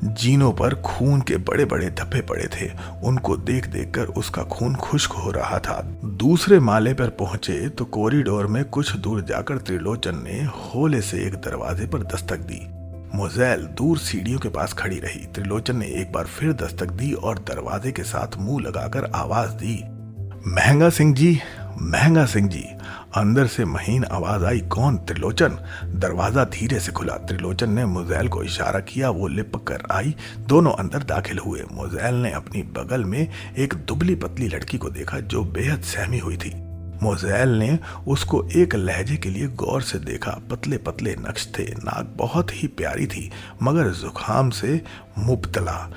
जीनों पर खून के बड़े बड़े धब्बे पड़े थे। उनको देख देख कर उसका खून खुश्क हो रहा था। दूसरे माले पर पहुंचे तो कॉरिडोर में कुछ दूर जाकर त्रिलोचन ने होले से एक दरवाजे पर दस्तक दी। मोज़ेल दूर सीढ़ियों के पास खड़ी रही। त्रिलोचन ने एक बार फिर दस्तक दी और दरवाजे के साथ मुंह लगाकर आवाज दी, महंगा सिंह जी, महंगा सिंह जी। अंदर से महीन आवाज आई, कौन? त्रिलोचन। दरवाजा धीरे से खुला। त्रिलोचन ने मोज़ेल को इशारा किया, वो लिपक कर आई। दोनों अंदर दाखिल हुए। मोज़ेल ने अपनी बगल में एक दुबली पतली लड़की को देखा जो बेहद सहमी हुई थी। मोज़ेल ने उसको एक लहजे के लिए गौर से देखा। पतले पतले नक्श थे, नाक बहुत ही प्यारी थी मगर जुकाम से मुब्तला।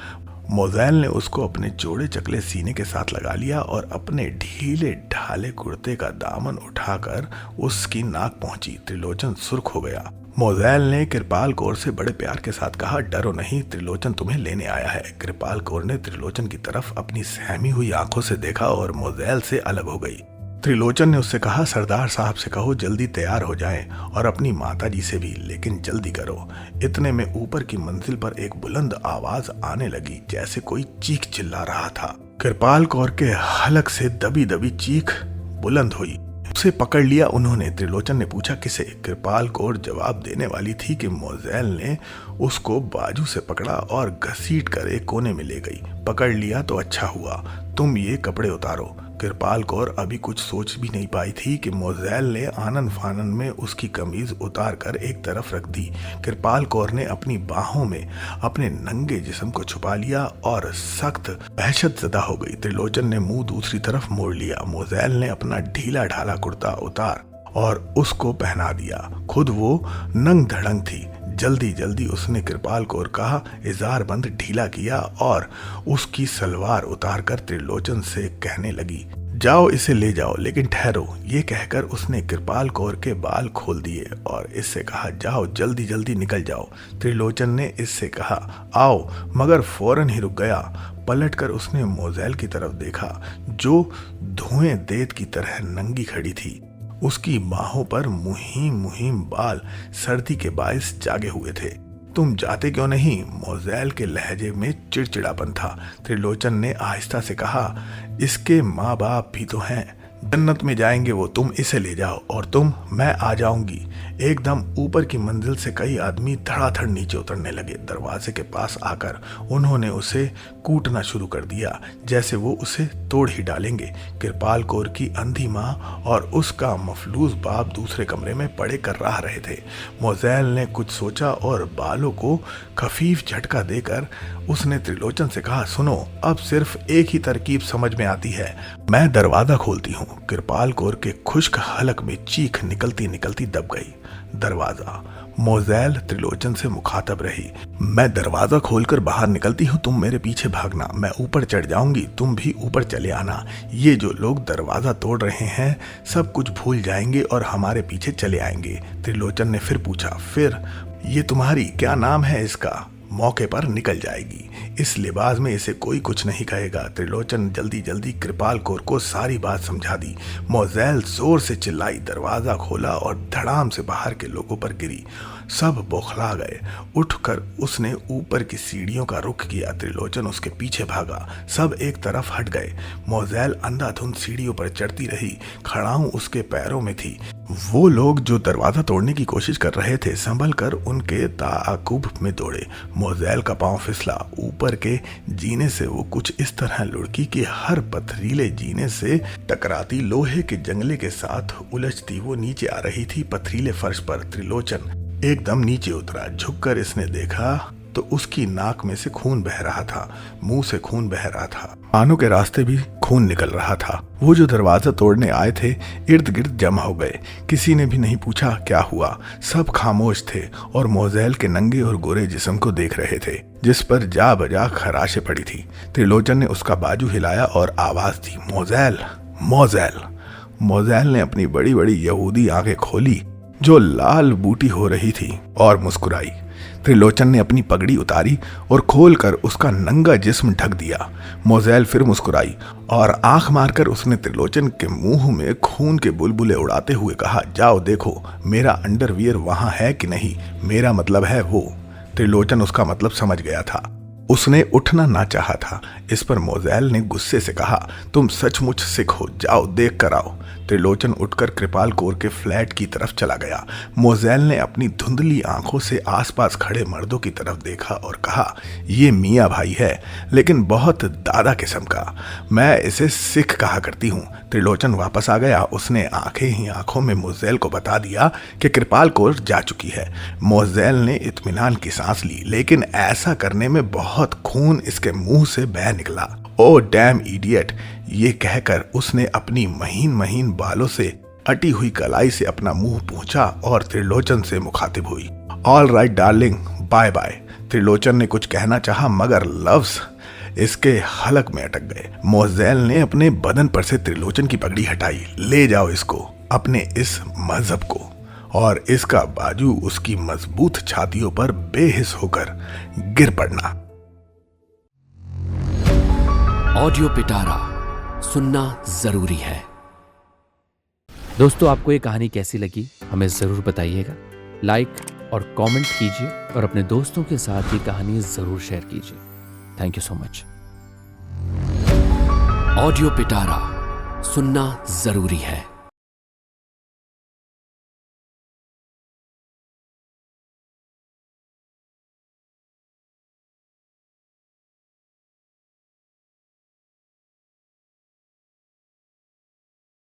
मोज़ेल ने उसको अपने चौड़े चकले सीने के साथ लगा लिया और अपने ढीले ढाले कुर्ते का दामन उठाकर उसकी नाक पहुंची। त्रिलोचन सुर्ख हो गया। मोज़ेल ने कृपाल कौर से बड़े प्यार के साथ कहा, डरो नहीं, त्रिलोचन तुम्हें लेने आया है। कृपाल कौर ने त्रिलोचन की तरफ अपनी सहमी हुई आंखों से देखा और मोज़ेल से अलग हो गई। त्रिलोचन ने उससे कहा, सरदार साहब से कहो जल्दी तैयार हो जाएं और अपनी माताजी से भी, लेकिन जल्दी करो। इतने में ऊपर की मंजिल पर एक बुलंद आवाज आने लगी, जैसे कोई चीख चिल्ला रहा था। कृपाल कौर के हलक से दबी दबी चीख बुलंद हुई। उसे पकड़ लिया उन्होंने। त्रिलोचन ने पूछा, किसे? कृपाल कौर जवाब देने वाली थी कि मोज़ेल ने उसको बाजू से पकड़ा और घसीट कर एक कोने में ले गई। पकड़ लिया तो अच्छा हुआ, तुम ये कपड़े उतारो। कृपाल कौर अभी कुछ सोच भी नहीं पाई थी कि मोज़ेल ने आनन फानन में उसकी कमीज उतार कर एक तरफ रख दी। कृपाल कौर ने अपनी बाहों में अपने नंगे जिस्म को छुपा लिया और सख्त दहशत ज़दा हो गई। त्रिलोचन ने मुंह दूसरी तरफ मोड़ लिया। मोज़ेल ने अपना ढीला ढाला कुर्ता उतार और उसको पहना दिया। खुद वो नंग धड़ंग थी। जल्दी जल्दी उसने कृपाल कौर का इजार बंद ढीला किया और उसकी सलवार उतारकर त्रिलोचन से कहने लगी, जाओ इसे ले जाओ, लेकिन ठहरो। ये कहकर उसने कृपाल कौर के बाल खोल दिए और इससे कहा, जाओ जल्दी जल्दी निकल जाओ। त्रिलोचन ने इससे कहा, आओ, मगर फौरन ही रुक गया। पलटकर उसने मोज़ेल की तरफ देखा जो धुएं देत की तरह नंगी खड़ी थी। उसकी बाहों पर मुहिम मुहिम बाल सर्दी के बायस जागे हुए थे। तुम जाते क्यों नहीं? मोज़ेल के लहजे में चिड़चिड़ापन था। त्रिलोचन ने आहिस्ता से कहा, इसके माँ बाप भी तो हैं, जन्नत में जाएंगे वो, तुम इसे ले जाओ। और तुम? मैं आ जाऊंगी। एकदम ऊपर की मंजिल से कई आदमी धड़ाधड़ नीचे उतरने लगे। दरवाजे के पास आकर उन्होंने उसे कूटना शुरू कर दिया, जैसे वो उसे तोड़ ही डालेंगे। कृपाल कौर की अंधी माँ और उसका मफलूज बाप दूसरे कमरे में पड़े कर रहे थे। मोज़ेल ने कुछ सोचा और बालों को खफीफ झटका देकर उसने त्रिलोचन से कहा, सुनो, अब सिर्फ एक ही तरकीब समझ में आती है, मैं दरवाजा खोलती हूँ। कृपाल कौर के खुश्क हलक में चीख निकलती निकलती दब गई। दरवाजा। मोज़ेल त्रिलोचन से मुखातब रही, मैं दरवाजा खोलकर बाहर निकलती हूँ, तुम मेरे पीछे भागना। मैं ऊपर चढ़ जाऊंगी, तुम भी ऊपर चले आना। ये जो लोग दरवाजा तोड़ रहे हैं सब कुछ भूल जाएंगे और हमारे पीछे चले आएंगे। त्रिलोचन ने फिर पूछा, फिर ये तुम्हारी क्या नाम है इसका? मौके पर निकल जाएगी। इस लिबास में इसे कोई कुछ नहीं कहेगा। त्रिलोचन जल्दी जल्दी कृपाल कौर को सारी बात समझा दी। मोज़ेल जोर से चिल्लाई, दरवाजा खोला और धड़ाम से बाहर के लोगों पर गिरी। सब बौखला गए। उठकर उसने ऊपर की सीढ़ियों का रुख किया। त्रिलोचन उसके पीछे भागा। सब एक तरफ हट गए। मोज़ेल अंधाधुंध सीढ़ियों पर चढ़ती रही। खड़ाऊं उसके पैरों में थी। वो लोग जो दरवाजा तोड़ने की कोशिश कर रहे थे संभल कर उनके ताकुब में दौड़े। मोज़ेल का पांव फिसला। ऊपर के जीने से वो कुछ इस तरह लुढ़की कि हर पथरीले जीने से टकराती लोहे के जंगले के साथ उलझती वो नीचे आ रही थी पथरीले फर्श पर। त्रिलोचन एकदम नीचे उतरा। झुककर इसने देखा तो उसकी नाक में से खून बह रहा था, मुंह से खून बह रहा था, कानों के रास्ते भी खून निकल रहा था। वो जो दरवाजा तोड़ने आए थे इर्द गिर्द जमा हो गए। किसी ने भी नहीं पूछा क्या हुआ। सब खामोश थे और मोज़ेल के नंगे और गोरे जिस्म को देख रहे थे जिस पर जा बजा खराशें पड़ी थी। त्रिलोचन ने उसका बाजू हिलाया और आवाज दी, मोज़ेल, मोज़ेल। मोज़ेल ने अपनी बड़ी बड़ी यहूदी आंखें खोली जो लाल बूटी हो रही थी और मुस्कुराई। त्रिलोचन ने अपनी पगड़ी उतारी और खोलकर उसका नंगा जिस्म ढक दिया। मोज़ेल फिर मुस्कुराई और आंख मारकर उसने त्रिलोचन के मुंह में खून के बुलबुले उड़ाते हुए कहा, जाओ देखो मेरा अंडरवियर वहां है कि नहीं, मेरा मतलब है वो। त्रिलोचन उसका मतलब समझ गया था। उसने उठना ना चाहा था। इस पर मोज़ेल ने गुस्से से कहा, तुम सचमुच सिख हो, जाओ देख कर आओ। त्रिलोचन उठकर कृपाल कौर के फ्लैट की तरफ चला गया। मोज़ेल ने अपनी धुंधली आंखों से आसपास खड़े मर्दों की तरफ देखा और कहा, ये मियाँ भाई है, लेकिन बहुत दादा किस्म का। मैं इसे सिख कहा करती हूँ। त्रिलोचन वापस आ गया। उसने आंखें ही आंखों में मोज़ेल को बता दिया कि कृपाल कौर जा चुकी है। मोज़ेल ने इत्मीनान की सांस ली, लेकिन ऐसा करने में बहुत खून इसके मुंह से बह निकला। ओ डैम इडियट, ये कहकर उसने अपनी महीन महीन बालों से अटी हुई कलाई से अपना मुंह पोंछा और त्रिलोचन से मुखातिब हुई। All right darling, bye bye. Trilochan ने कुछ कहना चाहा, मगर लफ्ज इसके हलक में अटक गए। मोज़ेल ने अपने बदन पर से त्रिलोचन की पगड़ी हटाई। ले जाओ इसको, अपने इस मजहब को। और इसका बाजू उसकी मजबूत छातियों पर बेहिस होकर गिर पड़ना। ऑडियो पिटारा सुनना जरूरी है। दोस्तों, आपको ये कहानी कैसी लगी हमें ज़रूर बताइएगा। लाइक और कमेंट कीजिए और अपने दोस्तों के साथ ये कहानी ज़रूर शेयर कीजिए। Thank you so much. Audio पिटारा सुनना जरूरी है।